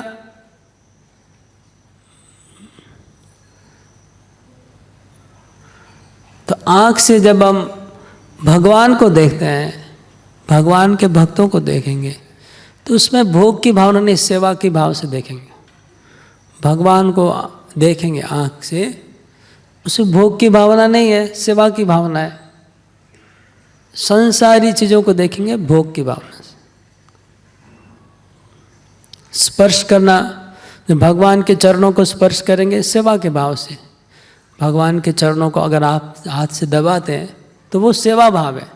तो आंख से जब हम भगवान को देखते हैं, भगवान के भक्तों को देखेंगे, तो उसमें भोग की भावना नहीं, सेवा की भाव से देखेंगे। भगवान को देखेंगे आँख से, उसमें भोग की भावना नहीं है, सेवा की भावना है। संसारी चीज़ों को देखेंगे भोग की भावना से। स्पर्श करना, भगवान के चरणों को स्पर्श करेंगे सेवा के भाव से। भगवान के चरणों को अगर आप हाथ से दबाते हैं तो वो सेवा भाव है।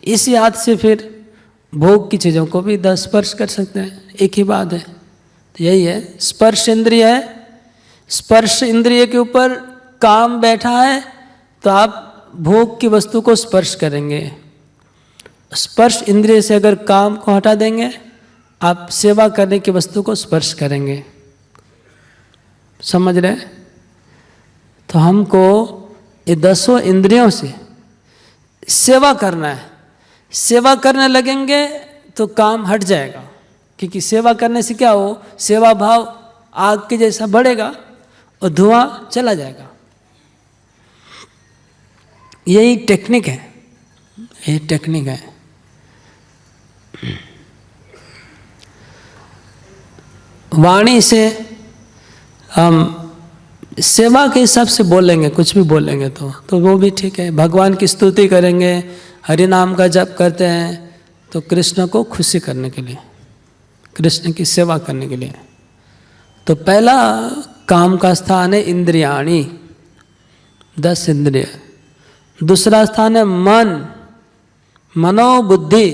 इसी हाथ से फिर भोग की चीज़ों को भी स्पर्श कर सकते हैं, एक ही बात है। तो यही है, स्पर्श इंद्रिय है, स्पर्श इंद्रिय के ऊपर काम बैठा है तो आप भोग की वस्तु को स्पर्श करेंगे। स्पर्श इंद्रिय से अगर काम को हटा देंगे, आप सेवा करने की वस्तु को स्पर्श करेंगे। समझ रहे? तो हमको ये 10 इंद्रियों से सेवा करना है। सेवा करने लगेंगे तो काम हट जाएगा, क्योंकि सेवा करने से क्या हो, सेवा भाव आग के जैसा बढ़ेगा और धुआं चला जाएगा। यही टेक्निक है, यही टेक्निक है। वाणी से हम सेवा के हिसाब से बोलेंगे, कुछ भी बोलेंगे तो वो भी ठीक है। भगवान की स्तुति करेंगे, हरि नाम का जप करते हैं तो कृष्ण को खुशी करने के लिए, कृष्ण की सेवा करने के लिए। तो पहला काम का स्थान है इंद्रियाणी, 10 इंद्रिय। दूसरा स्थान है मन, मनोबुद्धि,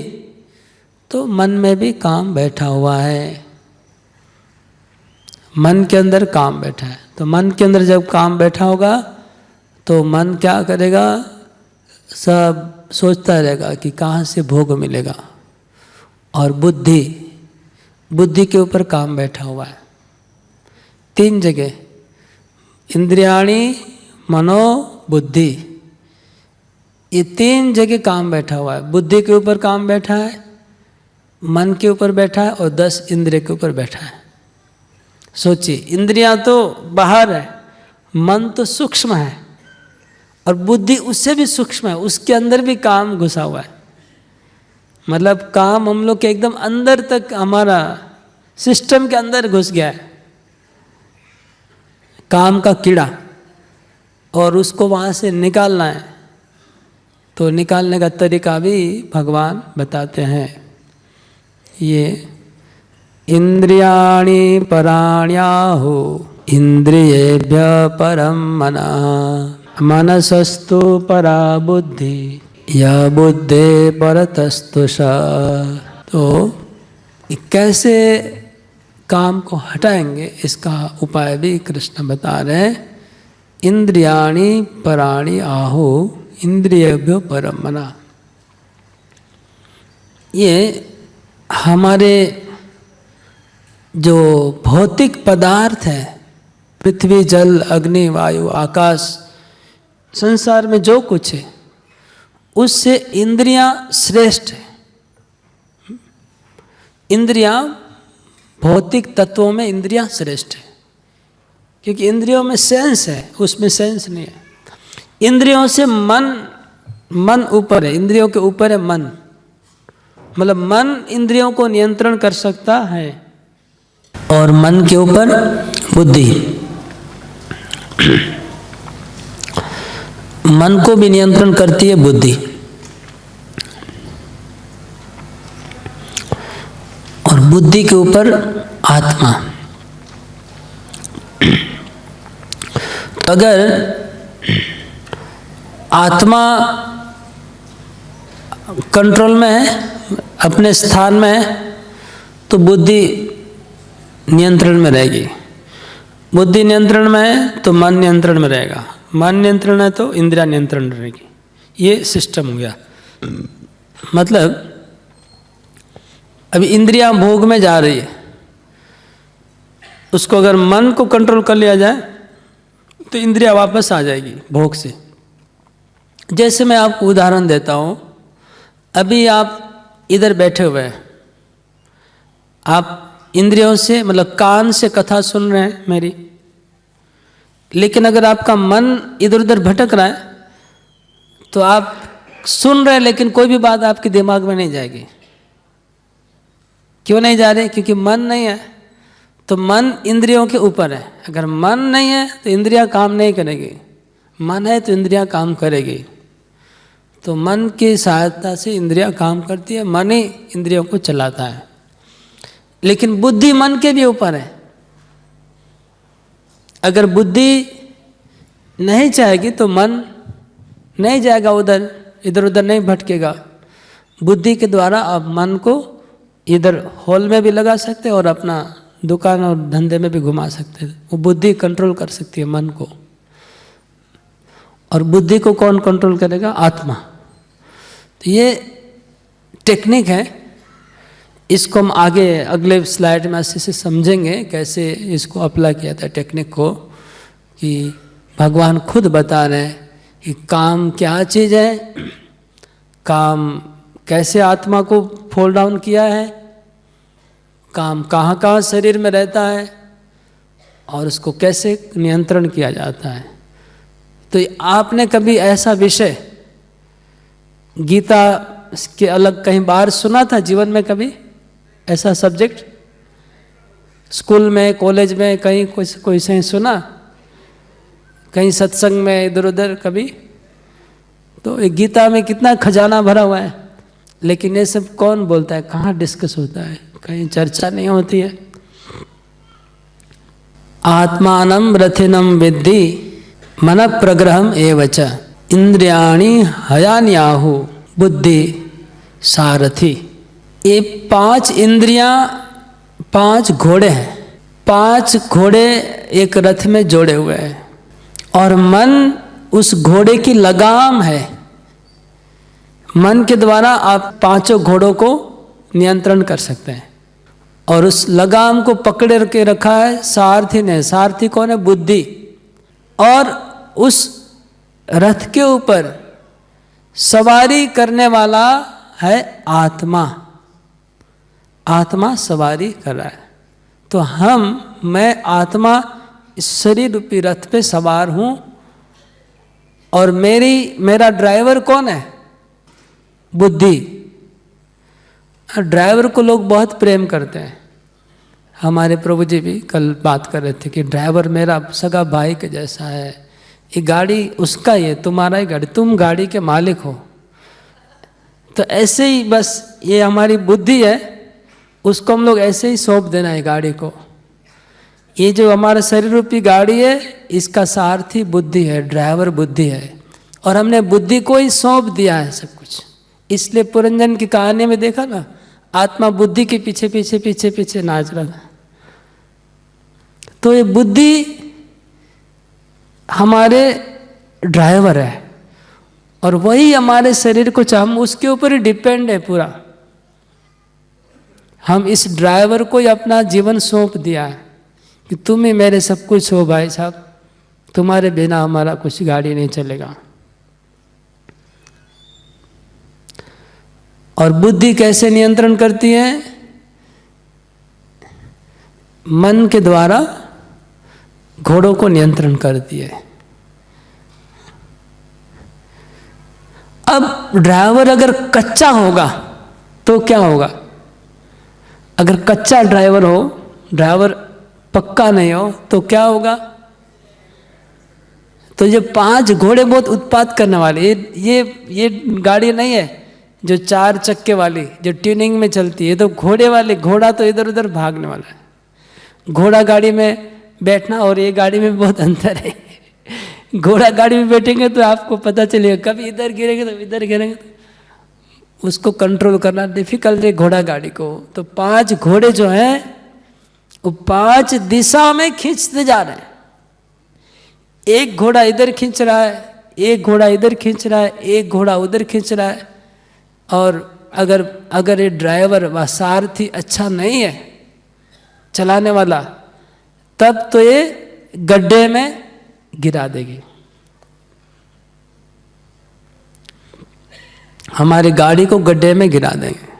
तो मन में भी काम बैठा हुआ है, मन के अंदर काम बैठा है। तो मन के अंदर जब काम बैठा होगा तो मन क्या करेगा, सब सोचता रहेगा कि कहाँ से भोग मिलेगा। और बुद्धि, बुद्धि के ऊपर काम बैठा हुआ है, 3 जगह, इंद्रियाणी, मनो, बुद्धि, ये 3 जगह काम बैठा हुआ है। बुद्धि के ऊपर काम बैठा है, मन के ऊपर बैठा है और 10 इंद्रिय के ऊपर बैठा है। सोचिए, इंद्रियां तो बाहर है, मन तो सूक्ष्म है और बुद्धि उससे भी सूक्ष्म है, उसके अंदर भी काम घुसा हुआ है। मतलब काम हम लोग के एकदम अंदर तक, हमारा सिस्टम के अंदर घुस गया है काम का कीड़ा, और उसको वहाँ से निकालना है। तो निकालने का तरीका भी भगवान बताते हैं। ये इंद्रियाणि पराण्याहु इंद्रियेभ्य परम मनः, मनसस्तु परा बुद्धि या बुद्धे परतस्तु स। तो कैसे काम को हटाएंगे, इसका उपाय भी कृष्ण बता रहे हैं। इंद्रियाणि पराणि आहु इंद्रियेभ्यो परम मनः। ये हमारे जो भौतिक पदार्थ है, पृथ्वी, जल, अग्नि, वायु, आकाश, संसार में जो कुछ है, उससे इंद्रियां श्रेष्ठ है। इंद्रियां, भौतिक तत्वों में इंद्रियां श्रेष्ठ है, क्योंकि इंद्रियों में सेंस है, उसमें सेंस नहीं है। इंद्रियों से मन ऊपर है, इंद्रियों के ऊपर है मन। मतलब मन इंद्रियों को नियंत्रण कर सकता है और मन के ऊपर बुद्धि। मन को भी नियंत्रण करती है बुद्धि, और बुद्धि के ऊपर आत्मा। अगर आत्मा कंट्रोल में है, अपने स्थान में है, तो बुद्धि नियंत्रण में रहेगी। बुद्धि नियंत्रण में है तो मन नियंत्रण में रहेगा, मन नियंत्रण है तो इंद्रिया नियंत्रण में रहेगी। ये सिस्टम हो गया। मतलब अभी इंद्रियां भोग में जा रही है, उसको अगर मन को कंट्रोल कर लिया जाए तो इंद्रिया वापस आ जाएगी भोग से। जैसे मैं आपको उदाहरण देता हूँ, अभी आप इधर बैठे हुए हैं, आप इंद्रियों से, मतलब कान से कथा सुन रहे हैं मेरी, लेकिन अगर आपका मन इधर उधर भटक रहा है तो आप सुन रहे हैं लेकिन कोई भी बात आपके दिमाग में नहीं जाएगी। क्यों नहीं जा रही? क्योंकि मन नहीं है। तो मन इंद्रियों के ऊपर है। अगर मन नहीं है तो इंद्रियां काम नहीं करेगी, मन है तो इंद्रियां काम करेगी। तो मन की सहायता से इंद्रियां काम करती है, मन ही इंद्रियों को चलाता है। लेकिन बुद्धि मन के भी ऊपर है। अगर बुद्धि नहीं चाहेगी तो मन नहीं जाएगा उधर, इधर उधर नहीं भटकेगा। बुद्धि के द्वारा आप मन को इधर हॉल में भी लगा सकते हैं और अपना दुकान और धंधे में भी घुमा सकते हैं। वो बुद्धि कंट्रोल कर सकती है मन को। और बुद्धि को कौन कंट्रोल करेगा? आत्मा। तो ये टेक्निक है, इसको हम आगे अगले स्लाइड में अच्छे से समझेंगे कैसे इसको अप्लाई किया था टेक्निक को। कि भगवान खुद बता रहे हैं कि काम क्या चीज़ है, काम कैसे आत्मा को फोल डाउन किया है, काम कहाँ कहाँ शरीर में रहता है और उसको कैसे नियंत्रण किया जाता है। तो आपने कभी ऐसा विषय गीता के अलग कहीं बाहर सुना था जीवन में, कभी ऐसा सब्जेक्ट स्कूल में, कॉलेज में, कहीं कोई से सुना, कहीं सत्संग में, इधर उधर कभी? तो ये गीता में कितना खजाना भरा हुआ है, लेकिन ये सब कौन बोलता है, कहाँ डिस्कस होता है, कहीं चर्चा नहीं होती है। आत्मानं रथिनं विद्धि मन प्रग्रहम एवच इंद्रियाणि हयान्याहु बुद्धि सारथी। ये 5 इंद्रियां 5 घोड़े हैं, 5 घोड़े एक रथ में जोड़े हुए हैं और मन उस घोड़े की लगाम है। मन के द्वारा आप 5 घोड़ों को नियंत्रण कर सकते हैं और उस लगाम को पकड़े के रखा है सारथी ने। सारथी कौन है? बुद्धि। और उस रथ के ऊपर सवारी करने वाला है आत्मा। आत्मा सवारी कर रहा है। तो मैं आत्मा इस शरीर रूपी रथ पे सवार हूं और मेरा ड्राइवर कौन है? बुद्धि। ड्राइवर को लोग बहुत प्रेम करते हैं। हमारे प्रभु जी भी कल बात कर रहे थे कि ड्राइवर मेरा सगा भाई के जैसा है, ये गाड़ी उसका ही है, तुम्हारा ही गाड़ी, तुम गाड़ी के मालिक हो। तो ऐसे ही बस ये हमारी बुद्धि है, उसको हम लोग ऐसे ही सौंप देना है गाड़ी को। ये जो हमारा शरीर रूपी गाड़ी है, इसका सारथी बुद्धि है, ड्राइवर बुद्धि है, और हमने बुद्धि को ही सौंप दिया है सब कुछ। इसलिए पुरंजन की कहानी में देखा ना, आत्मा बुद्धि के पीछे पीछे पीछे पीछे नाच रहा था। तो ये बुद्धि हमारे ड्राइवर है और वही हमारे शरीर को, हम उसके ऊपर ही डिपेंड है पूरा। हम इस ड्राइवर को ही अपना जीवन सौंप दिया है कि तुम ही मेरे सब कुछ हो भाई साहब, तुम्हारे बिना हमारा कुछ गाड़ी नहीं चलेगा। और बुद्धि कैसे नियंत्रण करती है? मन के द्वारा घोड़ों को नियंत्रण करती है। अब ड्राइवर अगर कच्चा होगा तो क्या होगा? अगर कच्चा ड्राइवर हो, ड्राइवर पक्का नहीं हो, तो क्या होगा? तो ये 5 घोड़े बहुत उत्पात करने वाले, ये गाड़ी नहीं है जो 4 चक्के वाली जो ट्यूनिंग में चलती है। तो घोड़े वाले, घोड़ा तो इधर उधर भागने वाला है। घोड़ा गाड़ी में बैठना और ये गाड़ी में बहुत अंतर है। घोड़ा गाड़ी में बैठेंगे तो आपको पता चलेगा, कभी इधर गिरेंगे तो इधर गिरेंगे, तो उसको कंट्रोल करना डिफिकल्ट है घोड़ा गाड़ी को। तो 5 घोड़े जो हैं वो 5 दिशा में खींचते जा रहे हैं। एक घोड़ा इधर खींच रहा है, एक घोड़ा इधर खींच रहा है, एक घोड़ा उधर खींच रहा है। और अगर ये ड्राइवर व सारथी अच्छा नहीं है चलाने वाला, तब तो ये गड्ढे में गिरा देगी, हमारी गाड़ी को गड्ढे में गिरा देंगे।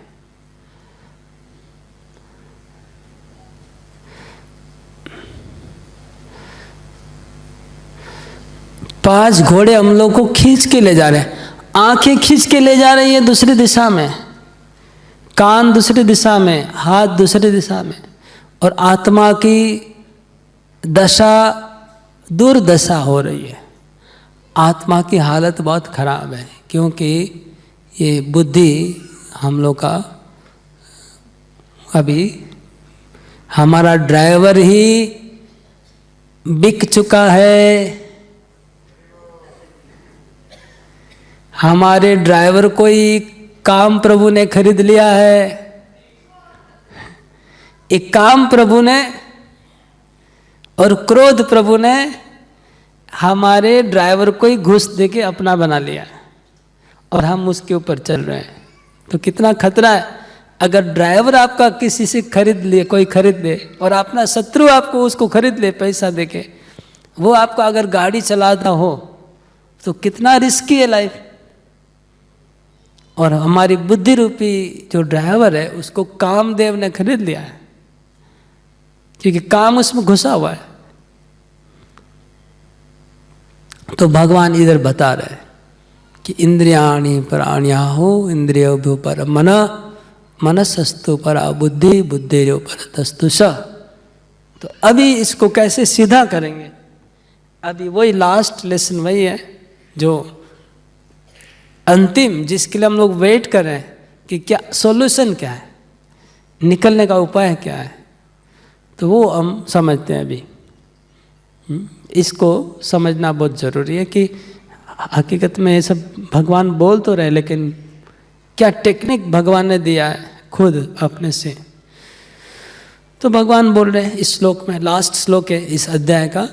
पांच घोड़े हम लोग को खींच के ले जा रहे हैं, आंखें खींच के ले जा रही है दूसरी दिशा में, कान दूसरी दिशा में, हाथ दूसरी दिशा में, और आत्मा की दशा दुर्दशा हो रही है। आत्मा की हालत बहुत खराब है, क्योंकि ये बुद्धि हम लोग का अभी हमारा ड्राइवर ही बिक चुका है। हमारे ड्राइवर को ही काम प्रभु ने खरीद लिया है। एक काम प्रभु ने और क्रोध प्रभु ने हमारे ड्राइवर को ही घूस देके अपना बना लिया और हम उसके ऊपर चल रहे हैं। तो कितना खतरा है। अगर ड्राइवर आपका किसी से खरीद लिए, कोई खरीद ले, और अपना शत्रु आपको उसको खरीद ले पैसा देके, वो आपका अगर गाड़ी चलाता हो तो कितना रिस्की है लाइफ। और हमारी बुद्धि रूपी जो ड्राइवर है उसको कामदेव ने खरीद लिया है, क्योंकि काम उसमें घुसा हुआ है। तो भगवान इधर बता रहे कि इंद्रियाणि प्राण्याहो इंद्रियोभ्यो पर मन, मनसस्तु परा बुद्धि, बुद्धिर्यो पर तस्तु स। तो अभी इसको कैसे सीधा करेंगे, अभी वही लास्ट लेसन वही है जो अंतिम, जिसके लिए हम लोग वेट कर रहे हैं कि क्या सॉल्यूशन क्या है, निकलने का उपाय क्या है। तो वो हम समझते हैं अभी। इसको समझना बहुत ज़रूरी है कि हकीकत में ये सब भगवान बोल तो रहे, लेकिन क्या टेक्निक भगवान ने दिया है खुद अपने से। तो भगवान बोल रहे हैं इस श्लोक में, लास्ट श्लोक है इस अध्याय का,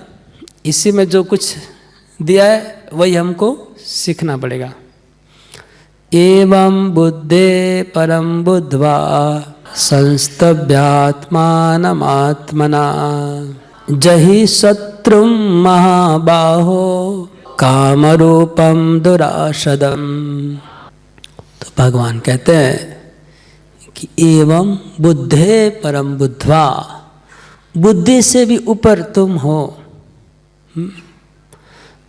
इसी में जो कुछ दिया है वही हमको सीखना पड़ेगा। एवं बुद्धे परम बुद्ध्वा संस्तभ्यात्मानमात्मना जहि शत्रुं महाबाहो कामरूपम दुराशदम। तो भगवान कहते हैं कि एवं बुद्धे परम बुद्ध्वा, बुद्धि से भी ऊपर तुम हो।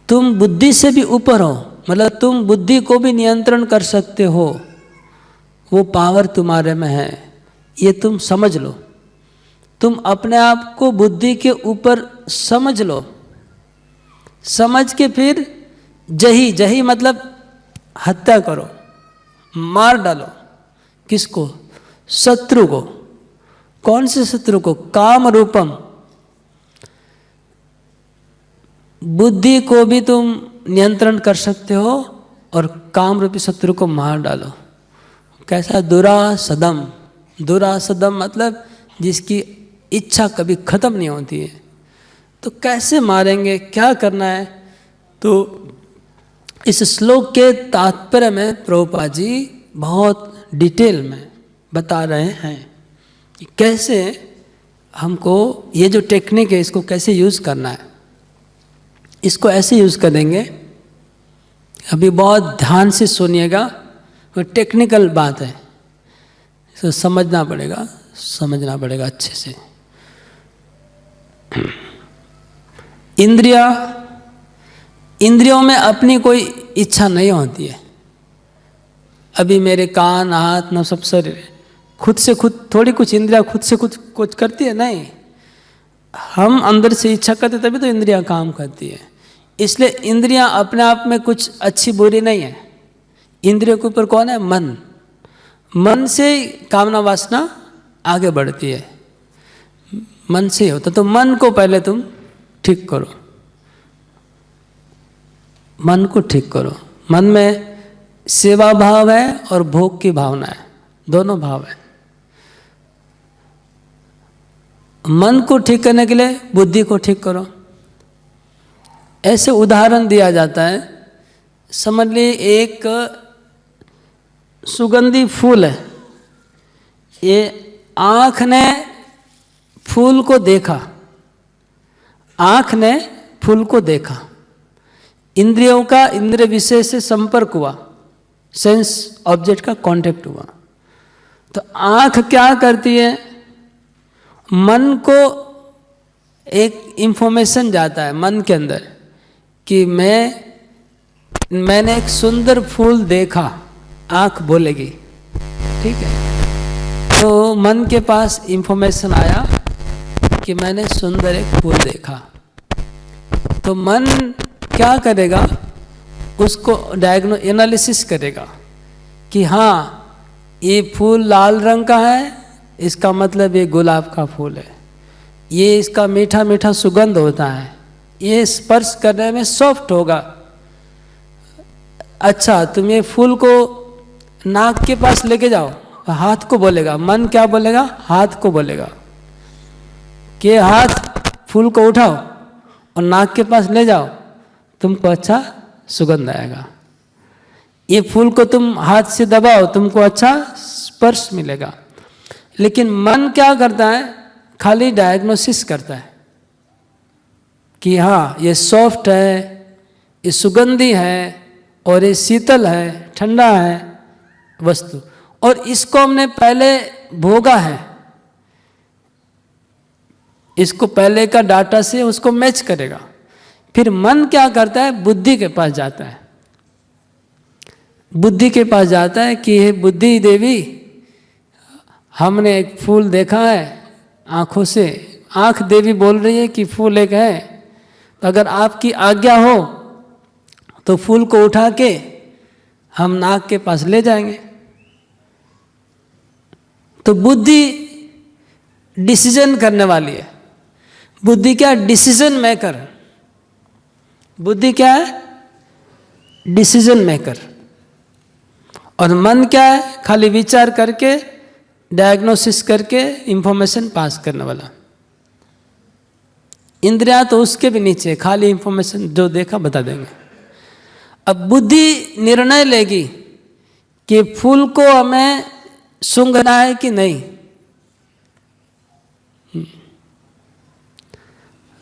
तुम बुद्धि से भी ऊपर हो, मतलब तुम बुद्धि को भी नियंत्रण कर सकते हो, वो पावर तुम्हारे में है, ये तुम समझ लो। तुम अपने आप को बुद्धि के ऊपर समझ लो, समझ के फिर जही, जही मतलब हत्या करो, मार डालो। किसको? शत्रु को। कौन से शत्रु को? काम रूपम। बुद्धि को भी तुम नियंत्रण कर सकते हो और काम रूपी शत्रु को मार डालो। कैसा? दुरासदम। दुरासदम मतलब जिसकी इच्छा कभी खत्म नहीं होती है। तो कैसे मारेंगे, क्या करना है? तो इस श्लोक के तात्पर्य में प्रभुपाद जी बहुत डिटेल में बता रहे हैं कि कैसे हमको ये जो टेक्निक है इसको कैसे यूज़ करना है। इसको ऐसे यूज़ करेंगे, अभी बहुत ध्यान से सुनिएगा, वो टेक्निकल बात है, इसको समझना पड़ेगा, समझना पड़ेगा अच्छे से। इंद्रियों में अपनी कोई इच्छा नहीं होती है। अभी मेरे कान, हाथ, न सब शरीर खुद से खुद, थोड़ी कुछ इंद्रियां खुद से कुछ करती है, नहीं। हम अंदर से इच्छा करते तभी तो इंद्रियां काम करती है। इसलिए इंद्रियां अपने आप में कुछ अच्छी बुरी नहीं है। इंद्रियों के ऊपर कौन है? मन। मन से कामना वासना आगे बढ़ती है, मन से होता। तो मन को पहले तुम ठीक करो, मन को ठीक करो। मन में सेवा भाव है और भोग की भावना है, दोनों भाव है। मन को ठीक करने के लिए बुद्धि को ठीक करो। ऐसे उदाहरण दिया जाता है, समझ लीजिए एक सुगंधी फूल है, ये आँख ने फूल को देखा, आँख ने फूल को देखा, इंद्रियों का इंद्रिय विषय से संपर्क हुआ, सेंस ऑब्जेक्ट का कांटेक्ट हुआ। तो आँख क्या करती है? मन को एक इंफॉर्मेशन जाता है मन के अंदर कि मैंने एक सुंदर फूल देखा, आँख बोलेगी, ठीक है। तो मन के पास इंफॉर्मेशन आया कि मैंने सुंदर एक फूल देखा। तो मन क्या करेगा? उसको एनालिसिस करेगा कि हाँ ये फूल लाल रंग का है, इसका मतलब ये गुलाब का फूल है, ये इसका मीठा मीठा सुगंध होता है, ये स्पर्श करने में सॉफ्ट होगा। अच्छा, तुम ये फूल को नाक के पास लेके जाओ, हाथ को बोलेगा, मन क्या बोलेगा? हाथ को बोलेगा कि हाथ फूल को उठाओ और नाक के पास ले जाओ, तुमको अच्छा सुगंध आएगा। ये फूल को तुम हाथ से दबाओ, तुमको अच्छा स्पर्श मिलेगा। लेकिन मन क्या करता है? खाली डायग्नोसिस करता है कि हाँ ये सॉफ्ट है, ये सुगंधी है और ये शीतल है, ठंडा है, वस्तु, और इसको हमने पहले भोगा है, इसको पहले का डाटा से उसको मैच करेगा। फिर मन क्या करता है, बुद्धि के पास जाता है, बुद्धि के पास जाता है कि हे बुद्धि देवी, हमने एक फूल देखा है आँखों से, आँख देवी बोल रही है कि फूल एक है, तो अगर आपकी आज्ञा हो तो फूल को उठा के हम नाक के पास ले जाएंगे। तो बुद्धि डिसीजन करने वाली है। बुद्धि क्या है? Decision maker. बुद्धि क्या है? Decision maker. और मन क्या है? खाली विचार करके, डायग्नोसिस करके इंफॉर्मेशन पास करने वाला। इंद्रियां तो उसके भी नीचे, खाली इंफॉर्मेशन जो देखा बता देंगे। अब बुद्धि निर्णय लेगी कि फूल को हमें सूंघना है कि नहीं।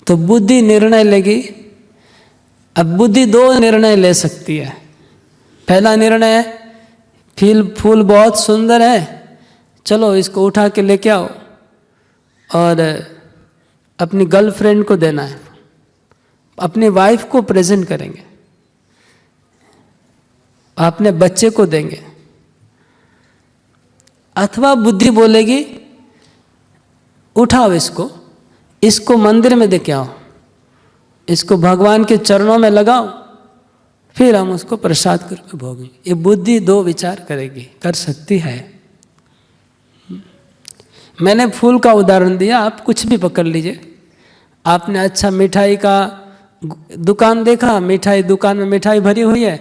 तो बुद्धि निर्णय लेगी। अब बुद्धि दो निर्णय ले सकती है। पहला निर्णय है, फूल बहुत सुंदर है, चलो इसको उठा के लेके आओ और अपनी गर्लफ्रेंड को देना है, अपनी वाइफ को प्रेजेंट करेंगे, अपने बच्चे को देंगे। अथवा बुद्धि बोलेगी उठाओ इसको मंदिर में देके आओ, इसको भगवान के चरणों में लगाओ, फिर हम उसको प्रसाद करके भोगेंगे। ये बुद्धि दो विचार करेगी, कर सकती है। मैंने फूल का उदाहरण दिया, आप कुछ भी पकड़ लीजिए। आपने अच्छा मिठाई का दुकान देखा, मिठाई दुकान में मिठाई भरी हुई है,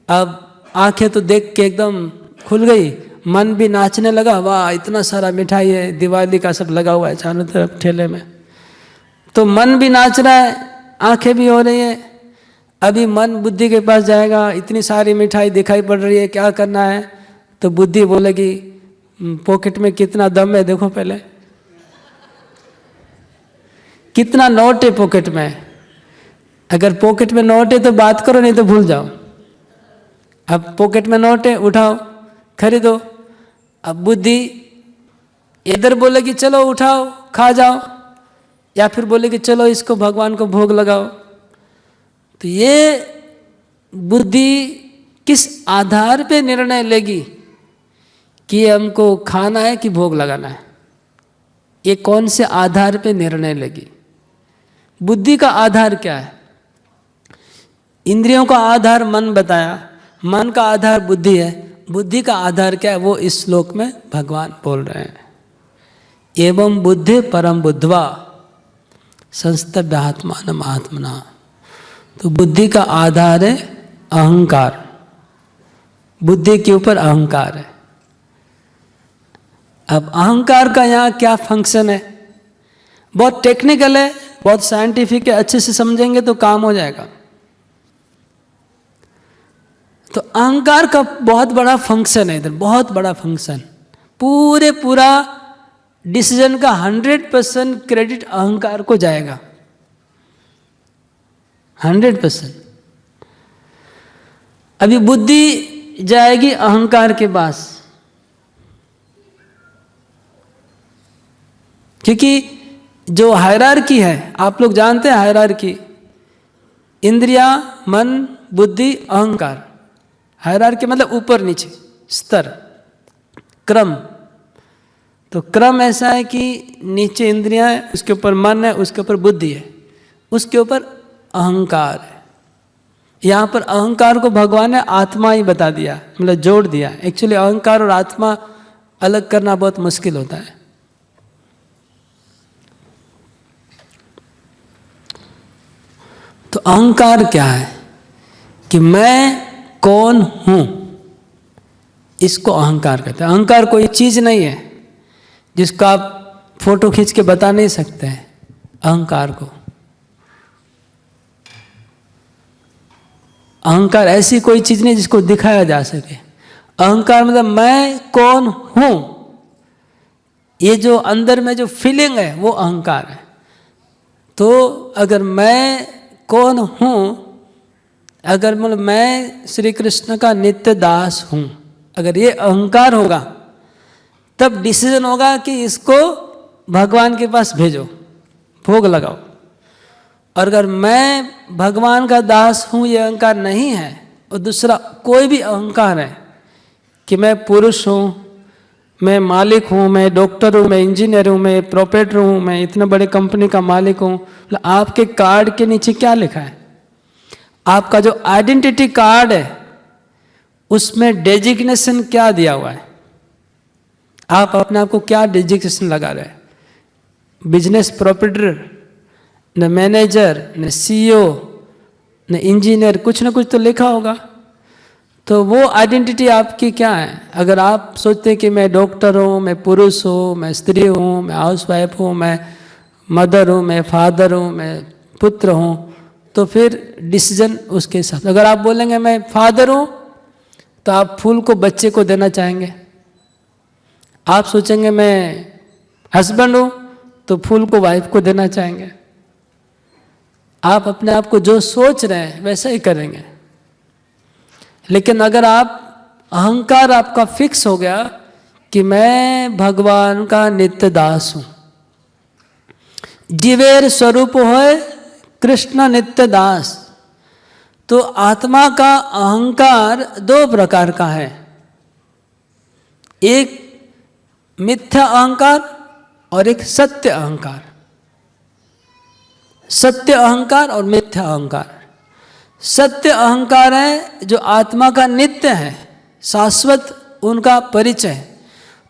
अब आंखें तो देख के एकदम खुल गई, मन भी नाचने लगा, वाह इतना सारा मिठाई है, दिवाली का सब लगा हुआ है चारों तरफ ठेले में। तो मन भी नाच रहा है, आंखें भी हो रही है। अभी मन बुद्धि के पास जाएगा, इतनी सारी मिठाई दिखाई पड़ रही है, क्या करना है? तो बुद्धि बोलेगी पॉकेट में कितना दम है देखो, पहले कितना नोट है पॉकेट में। अगर पॉकेट में नोट है तो बात करो, नहीं तो भूल जाओ। अब पॉकेट में नोट है, उठाओ खरीदो। अब बुद्धि इधर बोलेगी चलो उठाओ खा जाओ, या फिर बोलेगी चलो इसको भगवान को भोग लगाओ। तो ये बुद्धि किस आधार पे निर्णय लेगी कि हमको खाना है कि भोग लगाना है? ये कौन से आधार पे निर्णय लेगी? बुद्धि का आधार क्या है? इंद्रियों का आधार मन बताया, मन का आधार बुद्धि है। बुद्धि का आधार क्या है? वो इस श्लोक में भगवान बोल रहे हैं, एवं बुद्धि परम बुद्धवा संस्तभ्यात्मानम् आत्मना। तो बुद्धि का आधार है अहंकार, बुद्धि के ऊपर अहंकार है। अब अहंकार का यहाँ क्या फंक्शन है? बहुत टेक्निकल है, बहुत साइंटिफिक है, अच्छे से समझेंगे तो काम हो जाएगा। तो अहंकार का बहुत बड़ा फंक्शन है इधर, बहुत बड़ा फंक्शन। पूरा डिसीजन का 100% क्रेडिट अहंकार को जाएगा, 100%। अभी बुद्धि जाएगी अहंकार के पास, क्योंकि जो हायरार्की है, आप लोग जानते हैं हायरार्की, इंद्रिया, मन, बुद्धि, अहंकार। हायरार्की मतलब ऊपर नीचे स्तर, क्रम। तो क्रम ऐसा है कि नीचे इंद्रियां है, उसके ऊपर मन है, उसके ऊपर बुद्धि है, उसके ऊपर अहंकार है। यहाँ पर अहंकार को भगवान ने आत्मा ही बता दिया, मतलब जोड़ दिया। एक्चुअली अहंकार और आत्मा अलग करना बहुत मुश्किल होता है। तो अहंकार क्या है? कि मैं कौन हूं, इसको अहंकार कहते हैं। अहंकार कोई चीज नहीं है जिसको आप फोटो खींच के बता नहीं सकते हैं अहंकार को। अहंकार ऐसी कोई चीज नहीं जिसको दिखाया जा सके। अहंकार मतलब मैं कौन हूं, ये जो अंदर में जो फीलिंग है वो अहंकार है। तो अगर मैं कौन हूं, अगर मतलब मैं श्री कृष्ण का नित्य दास हूं, अगर ये अहंकार होगा तब डिसीजन होगा कि इसको भगवान के पास भेजो, भोग लगाओ। और अगर मैं भगवान का दास हूँ ये अहंकार नहीं है, और दूसरा कोई भी अहंकार है कि मैं पुरुष हूँ, मैं मालिक हूँ, मैं डॉक्टर हूँ, मैं इंजीनियर हूँ, मैं प्रोप्राइटर हूँ, मैं इतने बड़े कंपनी का मालिक हूँ, आपके कार्ड के नीचे क्या लिखा है? आपका जो आइडेंटिटी कार्ड है उसमें डेजिग्नेशन क्या दिया हुआ है? आप अपने आप को क्या डेजिग्नेशन लगा रहे हैं? बिजनेस प्रोप्राइटर, न मैनेजर, न सीईओ, न इंजीनियर, कुछ ना कुछ तो लिखा होगा। तो वो आइडेंटिटी आपकी क्या है? अगर आप सोचते हैं कि मैं डॉक्टर हूँ, मैं पुरुष हूँ, मैं स्त्री हूँ, मैं हाउसवाइफ हूँ, मैं मदर हूँ, मैं फादर हूँ, मैं पुत्र हूँ, तो फिर डिसीजन उसके साथ। अगर आप बोलेंगे मैं फादर हूँ तो आप फूल को बच्चे को देना चाहेंगे। आप सोचेंगे मैं हस्बैंड हूँ तो फूल को वाइफ को देना चाहेंगे। आप अपने आप को जो सोच रहे हैं वैसा ही करेंगे। लेकिन अगर आप अहंकार आपका फिक्स हो गया कि मैं भगवान का नित्य दास हूं, जीवेर स्वरूप होय कृष्ण नित्य दास, तो आत्मा का अहंकार दो प्रकार का है। एक मिथ्या अहंकार और एक सत्य अहंकार। सत्य अहंकार और मिथ्या अहंकार। सत्य अहंकार है जो आत्मा का नित्य है, शाश्वत उनका परिचय।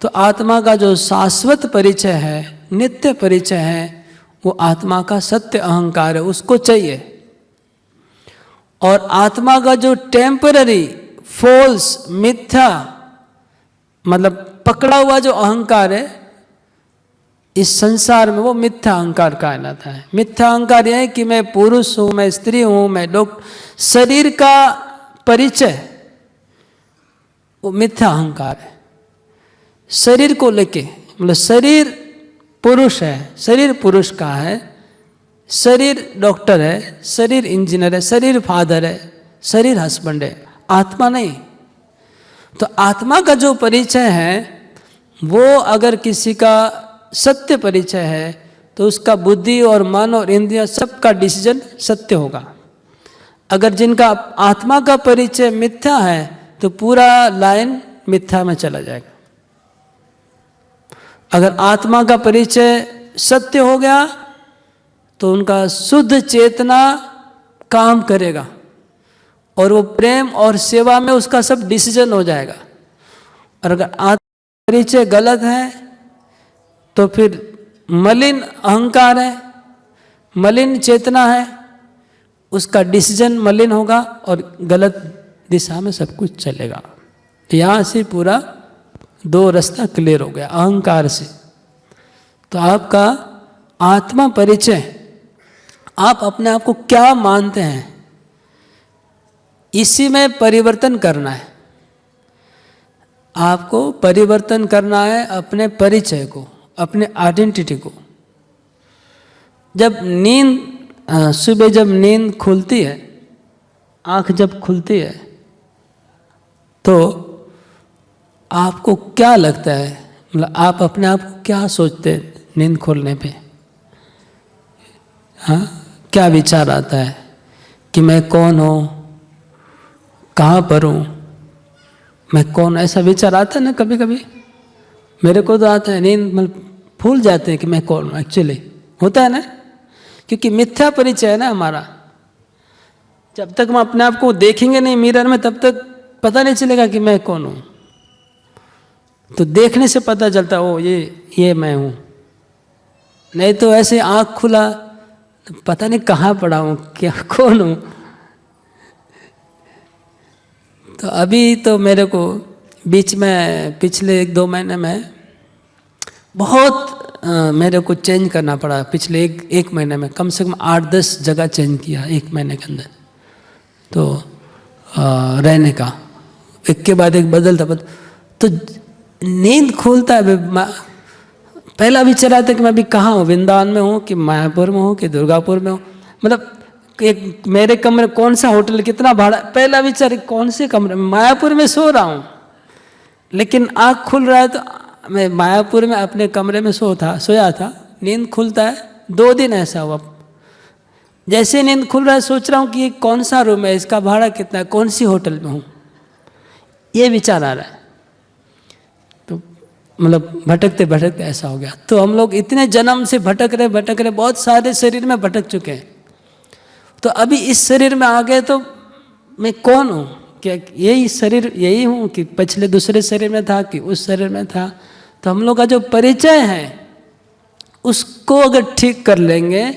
तो आत्मा का जो शाश्वत परिचय है, नित्य परिचय है, वो आत्मा का सत्य अहंकार है, उसको चाहिए। और आत्मा का जो टेम्पररी फॉल्स मिथ्या मतलब पकड़ा हुआ जो अहंकार है इस संसार में, वो मिथ्या अहंकार कहलाता है। मिथ्या अहंकार यह है कि मैं पुरुष हूँ, मैं स्त्री हूँ, मैं डॉक्टर, शरीर का परिचय वो मिथ्या अहंकार है। शरीर को लेके मतलब शरीर पुरुष है, शरीर पुरुष का है, शरीर डॉक्टर है, शरीर इंजीनियर है, शरीर फादर है, शरीर हस्बैंड है, आत्मा नहीं। तो आत्मा का जो परिचय है वो अगर किसी का सत्य परिचय है तो उसका बुद्धि और मन और इंद्रिय सबका डिसीजन सत्य होगा। अगर जिनका आत्मा का परिचय मिथ्या है तो पूरा लाइन मिथ्या में चला जाएगा। अगर आत्मा का परिचय सत्य हो गया तो उनका शुद्ध चेतना काम करेगा और वो प्रेम और सेवा में उसका सब डिसीजन हो जाएगा। और अगर आत्मा का परिचय गलत है तो फिर मलिन अहंकार है, मलिन चेतना है, उसका डिसीजन मलिन होगा और गलत दिशा में सब कुछ चलेगा। यहाँ से पूरा दो रास्ता क्लियर हो गया अहंकार से। तो आपका आत्मा परिचय, आप अपने आप को क्या मानते हैं, इसी में परिवर्तन करना है। आपको परिवर्तन करना है अपने परिचय को, अपने आइडेंटिटी को। जब नींद सुबह जब नींद खुलती है, आँख जब खुलती है तो आपको क्या लगता है, मतलब आप अपने आप को क्या सोचते हैं नींद खोलने पे? हाँ, क्या विचार आता है कि मैं कौन हूँ, कहाँ पर हूँ, मैं कौन? ऐसा विचार आता है ना कभी कभी। मेरे को तो आता है, नींद मतलब भूल जाते हैं कि मैं कौन हूँ। एक्चुअली होता है ना, क्योंकि मिथ्या परिचय है ना हमारा। जब तक हम अपने आप को देखेंगे नहीं मिरर में तब तक पता नहीं चलेगा कि मैं कौन हूँ। तो देखने से पता चलता ओ ये मैं हूँ। नहीं तो ऐसे आँख खुला तो पता नहीं कहाँ पड़ा हूँ, क्या कौन हूँ। तो अभी तो मेरे को बीच में पिछले 1-2 महीने में बहुत मेरे को चेंज करना पड़ा। पिछले एक महीने में कम से कम 8-10 जगह चेंज किया 1 महीने के अंदर। तो रहने का एक के बाद एक बदलता तो नींद खोलता है। पहला विचार आता है कि मैं अभी कहाँ हूँ, वृंदावन में हूँ कि मायापुर में हूँ कि दुर्गापुर में हूँ। मतलब एक मेरे कमरे कौन सा होटल, कितना भाड़ा, पहला विचार कौन से कमरे में, मायापुर में सो रहा हूँ लेकिन आँख खुल रहा है तो मैं मायापुर में अपने कमरे में सोया था, नींद खुलता है, 2 दिन ऐसा हुआ। जैसे नींद खुल रहा है सोच रहा हूँ कि ये कौन सा रूम है, इसका भाड़ा कितना है, कौन सी होटल में हूँ, ये विचार आ रहा है। तो मतलब भटकते भटकते ऐसा हो गया। तो हम लोग इतने जन्म से भटक रहे, बहुत सारे शरीर में भटक चुके हैं। तो अभी इस शरीर में आ गए तो मैं कौन हूँ? क्या यही शरीर यही हूँ कि पिछले दूसरे शरीर में था कि उस शरीर में था? तो हम लोग का जो परिचय है उसको अगर ठीक कर लेंगे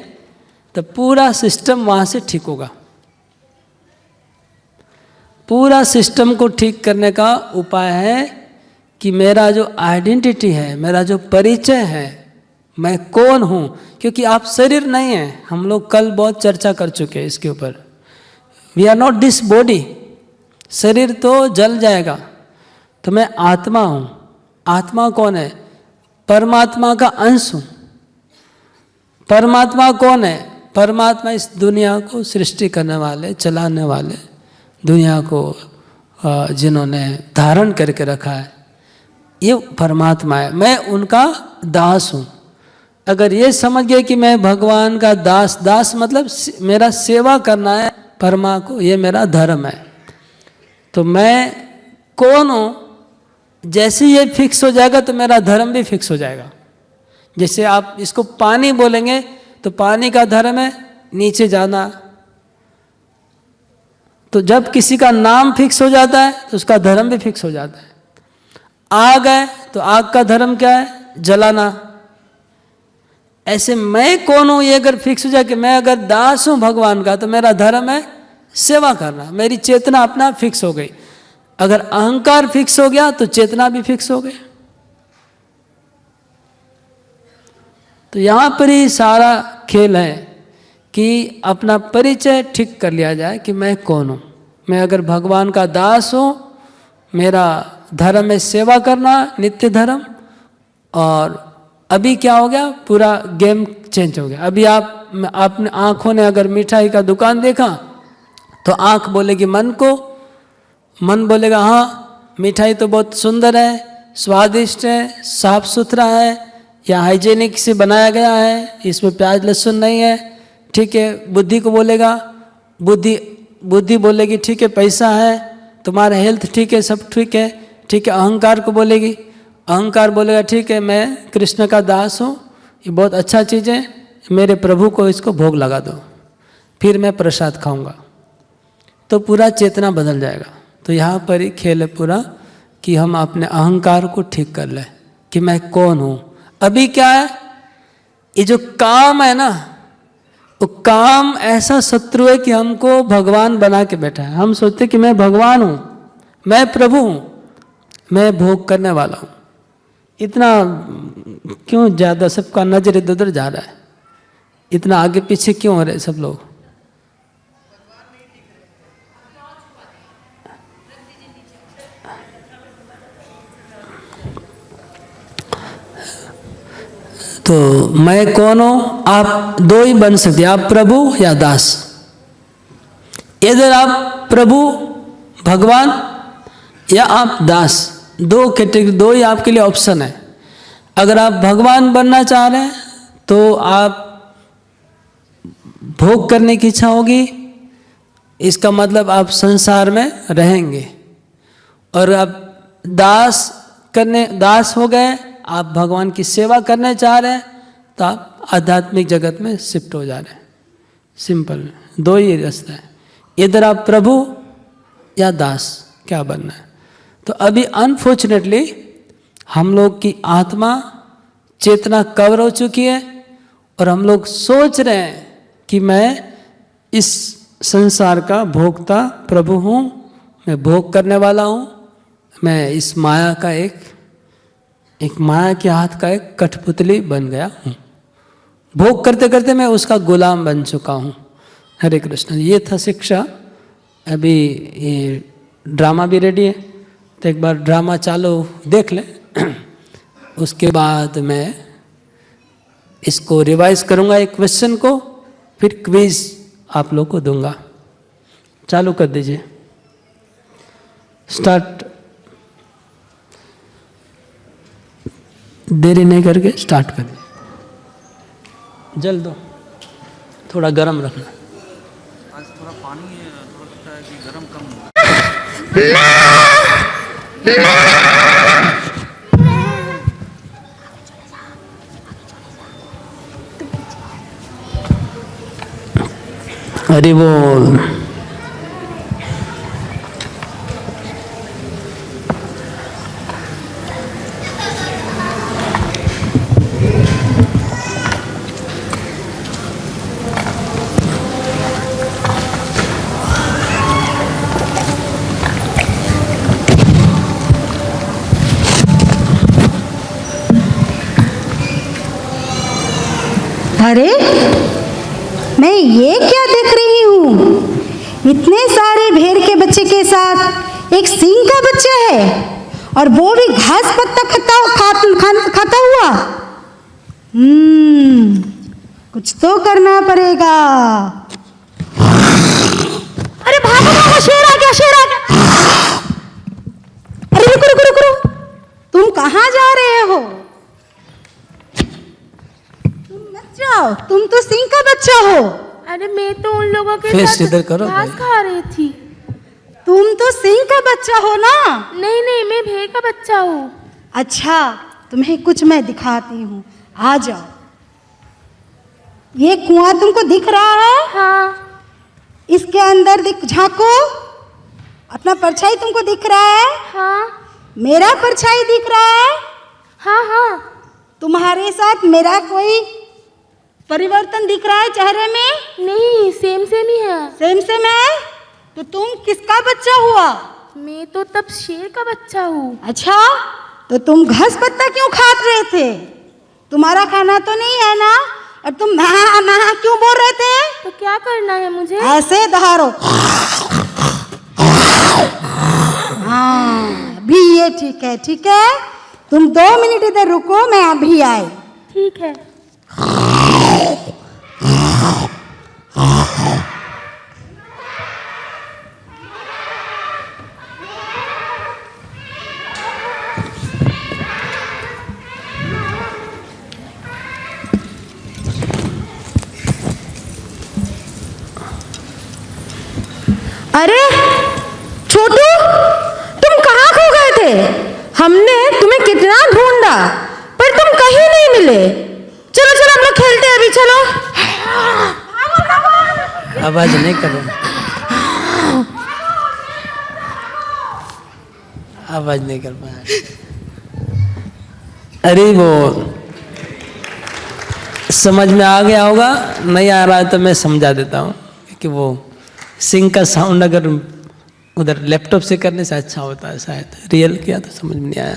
तो पूरा सिस्टम वहाँ से ठीक होगा। पूरा सिस्टम को ठीक करने का उपाय है कि मेरा जो आइडेंटिटी है, मेरा जो परिचय है, मैं कौन हूँ। क्योंकि आप शरीर नहीं हैं, हम लोग कल बहुत चर्चा कर चुके हैं इसके ऊपर। We are not this body. शरीर तो जल जाएगा, तो मैं आत्मा हूँ। आत्मा कौन है? परमात्मा का अंश हूँ। परमात्मा कौन है? परमात्मा इस दुनिया को सृष्टि करने वाले, चलाने वाले, दुनिया को जिन्होंने धारण करके रखा है, ये परमात्मा है। मैं उनका दास हूँ। अगर ये समझ गए कि मैं भगवान का दास, दास मतलब मेरा सेवा करना है परमा को, ये मेरा धर्म है, तो मैं कौन हूँ, जैसे ये फिक्स हो जाएगा तो मेरा धर्म भी फिक्स हो जाएगा। जैसे आप इसको पानी बोलेंगे तो पानी का धर्म है नीचे जाना। तो जब किसी का नाम फिक्स हो जाता है तो उसका धर्म भी फिक्स हो जाता है। आग है तो आग का धर्म क्या है? जलाना। ऐसे मैं कौन हूँ ये अगर फिक्स हो जाए कि मैं अगर दास हूँ भगवान का, तो मेरा धर्म है सेवा करना। मेरी चेतना अपना फिक्स हो गई। अगर अहंकार फिक्स हो गया तो चेतना भी फिक्स हो गई। तो यहाँ पर ही सारा खेल है कि अपना परिचय ठीक कर लिया जाए कि मैं कौन हूँ। मैं अगर भगवान का दास हूँ, मेरा धर्म है सेवा करना, नित्य धर्म। और अभी क्या हो गया, पूरा गेम चेंज हो गया। अभी आपने आँखों ने अगर मिठाई का दुकान देखा तो आँख बोलेगी मन को, मन बोलेगा हाँ मिठाई तो बहुत सुंदर है, स्वादिष्ट है, साफ सुथरा है, या हाइजेनिक से बनाया गया है, इसमें प्याज लहसुन नहीं है, ठीक है। बुद्धि को बोलेगा, बुद्धि बोलेगी ठीक है पैसा है, तुम्हारा हेल्थ ठीक है, सब ठीक है, ठीक है। अहंकार को बोलेगी, अहंकार बोलेगा ठीक है मैं कृष्ण का दास हूँ, ये बहुत अच्छा चीज़ है, मेरे प्रभु को इसको भोग लगा दो, फिर मैं प्रसाद खाऊंगा। तो पूरा चेतना बदल जाएगा। तो यहाँ पर ही खेल है पूरा कि हम अपने अहंकार को ठीक कर लें कि मैं कौन हूँ। अभी क्या है, ये जो काम है ना, वो काम ऐसा शत्रु है कि हमको भगवान बना के बैठा है। हम सोचते कि मैं भगवान हूँ, मैं प्रभु हूँ, मैं भोग करने वाला हूँ। इतना क्यों ज़्यादा सबका नजर इधर उधर जा रहा है? इतना आगे पीछे क्यों हो रहे सब लोग? तो मैं कौन हूँ? आप दो ही बन सकते, आप प्रभु या दास। इधर आप प्रभु भगवान या आप दास, दो कैटेगरी, दो ही आपके लिए ऑप्शन है। अगर आप भगवान बनना चाह रहे हैं तो आप भोग करने की इच्छा होगी, इसका मतलब आप संसार में रहेंगे। और आप दास हो गए, आप भगवान की सेवा करने चाह रहे हैं तो आप आध्यात्मिक जगत में शिफ्ट हो जा रहे हैं। सिंपल, दो ही रास्ता है, इधर आप प्रभु या दास, क्या बनना है। तो अभी अनफॉर्चुनेटली हम लोग की आत्मा चेतना कवर हो चुकी है और हम लोग सोच रहे हैं कि मैं इस संसार का भोक्ता प्रभु हूँ, मैं भोग करने वाला हूँ, मैं इस माया का एक माया के हाथ का एक कठपुतली बन गया हूँ। भोग करते करते मैं उसका गुलाम बन चुका हूँ। हरे कृष्ण। ये था शिक्षा। अभी ये ड्रामा भी रेडी है, तो एक बार ड्रामा चालू देख लें, उसके बाद मैं इसको रिवाइज करूँगा एक क्वेश्चन को, फिर क्विज आप लोग को दूंगा। चालू कर दीजिए, स्टार्ट। देरी नहीं करके स्टार्ट करिए। जल दो, थोड़ा गरम रखना। आज थोड़ा पानी थोड़ा लगता है कि गरम कम हो। हरि बोल। अरे मैं ये क्या देख रही हूँ? इतने सारे भेड़ के बच्चे के साथ एक सिंह का बच्चा है, और वो भी घास पत्ता खाता हुआ। कुछ तो करना पड़ेगा। अरे भागो भागो, शेर आ गया, शेर आ गया। अरे रुको रुको रुको, तुम कहाँ जा रहे हो? जाओ, तुम तो सिंह का बच्चा हो। अरे मैं तो उन लोगों के फेस साथ इधर करो घास भाई। खा रही थी। तुम तो सिंह का बच्चा हो ना? नहीं नहीं, मैं भेड़ का बच्चा हूँ। अच्छा, तुम्हें कुछ मैं दिखाती हूँ, आ जाओ। ये कुआं तुमको दिख रहा है? हाँ इसके अंदर झांको। अपना परछाई तुमको दिख रहा है? हाँ मेरा परछाई दिख रहा है? हाँ हाँ। तुम्हारे साथ मेरा कोई परिवर्तन दिख रहा है चेहरे में? नहीं, सेम सेम ही है। सेम सेम है? तो तुम किसका बच्चा हुआ? मैं तो तब शेर का बच्चा हूँ। अच्छा, तो तुम घास पत्ता क्यों खा रहे थे? तुम्हारा खाना तो नहीं है ना? और तुम नहा नहा क्यों बोल रहे थे? तो क्या करना है मुझे? ऐसे दहाड़ो। हाँ, अभी ये ठीक है, ठीक है। तुम 2 मिनट इधर रुको, मैं अभी आई। ठीक है। अरे छोटू, तुम कहाँ खो गए थे? हमने तुम्हें कितना ढूंढा, पर तुम कहीं नहीं मिले। चलो चलो, हम लोग खेलते हैं अभी, चलो। आवाज नहीं कर रहे, आवाज नहीं कर पाया। अरे वो समझ में आ गया होगा, नहीं आ रहा है तो मैं समझा देता हूँ कि वो सिंह का साउंड अगर उधर लैपटॉप से करने से अच्छा होता है, शायद रियल किया तो समझ में नहीं आया।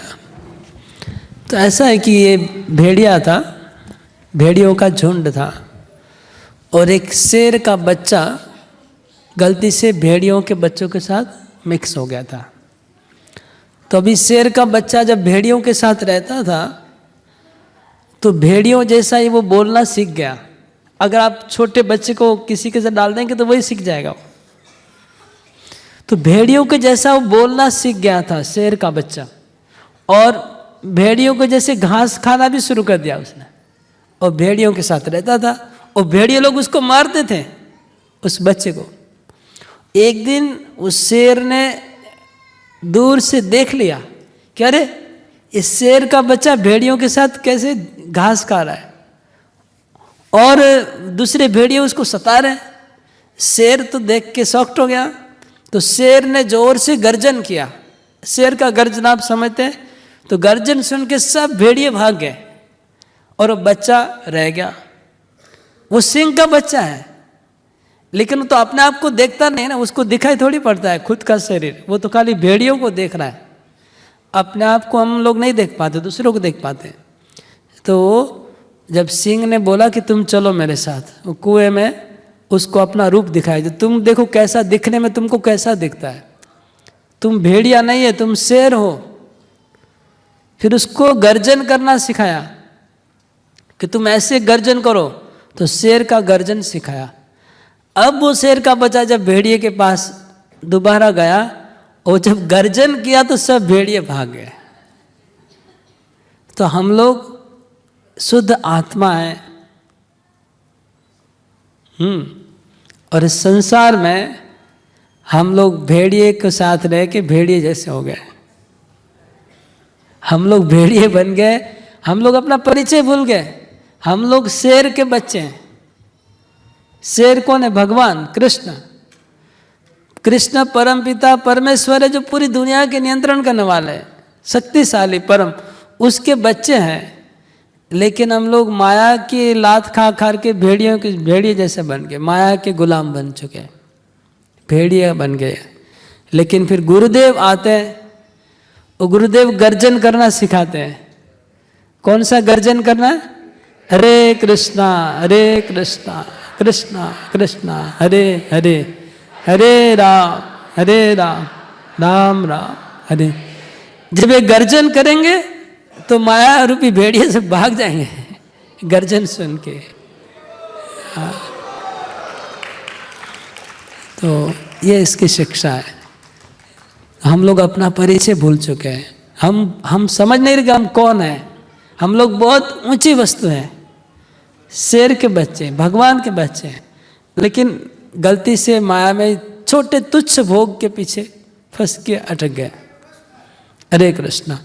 तो ऐसा है कि ये भेड़िया था, भेड़ियों का झुंड था, और एक शेर का बच्चा गलती से भेड़ियों के बच्चों के साथ मिक्स हो गया था। तो अभी शेर का बच्चा जब भेड़ियों के साथ रहता था तो भेड़ियों जैसा ही वो बोलना सीख गया। अगर आप छोटे बच्चे को किसी के साथ डाल देंगे तो वही सीख जाएगा। तो भेड़ियों के जैसा वो बोलना सीख गया था शेर का बच्चा, और भेड़ियों को जैसे घास खाना भी शुरू कर दिया उसने, और भेड़ियों के साथ रहता था, और भेड़िए लोग उसको मारते थे, उस बच्चे को। एक दिन उस शेर ने दूर से देख लिया कि अरे इस शेर का बच्चा भेड़ियों के साथ कैसे घास खा रहा है, और दूसरे भेड़िए उसको सता रहे हैं। शेर तो देख के शॉक्ड हो गया, तो शेर ने जोर से गर्जन किया। शेर का गर्जन आप समझते हैं, तो गर्जन सुन के सब भेड़िए भाग गए और वो बच्चा रह गया। वो सिंह का बच्चा है, लेकिन वो तो अपने आप को देखता नहीं ना, उसको दिखाई थोड़ी पड़ता है खुद का शरीर, वो तो खाली भेड़ियों को देख रहा है। अपने आप को हम लोग नहीं देख पाते, दूसरों को देख पाते। तो जब सिंह ने बोला कि तुम चलो मेरे साथ, वो कुएं में उसको अपना रूप दिखाया, जो तुम देखो कैसा दिखने में तुमको कैसा दिखता है, तुम भेड़िया नहीं है, तुम शेर हो। फिर उसको गर्जन करना सिखाया कि तुम ऐसे गर्जन करो, तो शेर का गर्जन सिखाया। अब वो शेर का बच्चा जब भेड़िए के पास दोबारा गया और जब गर्जन किया तो सब भेड़िए भाग गए। तो हम लोग शुद्ध आत्मा है। और इस संसार में हम लोग भेड़िए के साथ रह के भेड़िए जैसे हो गए। हम लोग भेड़िए बन गए, हम लोग अपना परिचय भूल गए। हम लोग शेर के बच्चे हैं। शेर कौन है? भगवान कृष्ण। कृष्ण परम पिता परमेश्वर है, जो पूरी दुनिया के नियंत्रण करने वाले हैं, शक्तिशाली परम, उसके बच्चे हैं। लेकिन हम लोग माया की लात खा खा के भेड़िए जैसे बन गए, माया के गुलाम बन चुके, भेड़िए बन गए। लेकिन फिर गुरुदेव आते हैं, वो गुरुदेव गर्जन करना सिखाते हैं। कौन सा गर्जन करना है? हरे कृष्णा कृष्णा कृष्णा हरे हरे, हरे राम राम राम हरे। जब ये गर्जन करेंगे तो माया रूपी भेड़िए से भाग जाएंगे गर्जन सुन के। हाँ। तो ये इसकी शिक्षा है। हम लोग अपना परिचय भूल चुके हैं। हम समझ नहीं रहे कि हम कौन है। हम लोग बहुत ऊंची वस्तु हैं, शेर के बच्चे, भगवान के बच्चे हैं, लेकिन गलती से माया में छोटे तुच्छ भोग के पीछे फंस के अटक गए। हरे कृष्णा।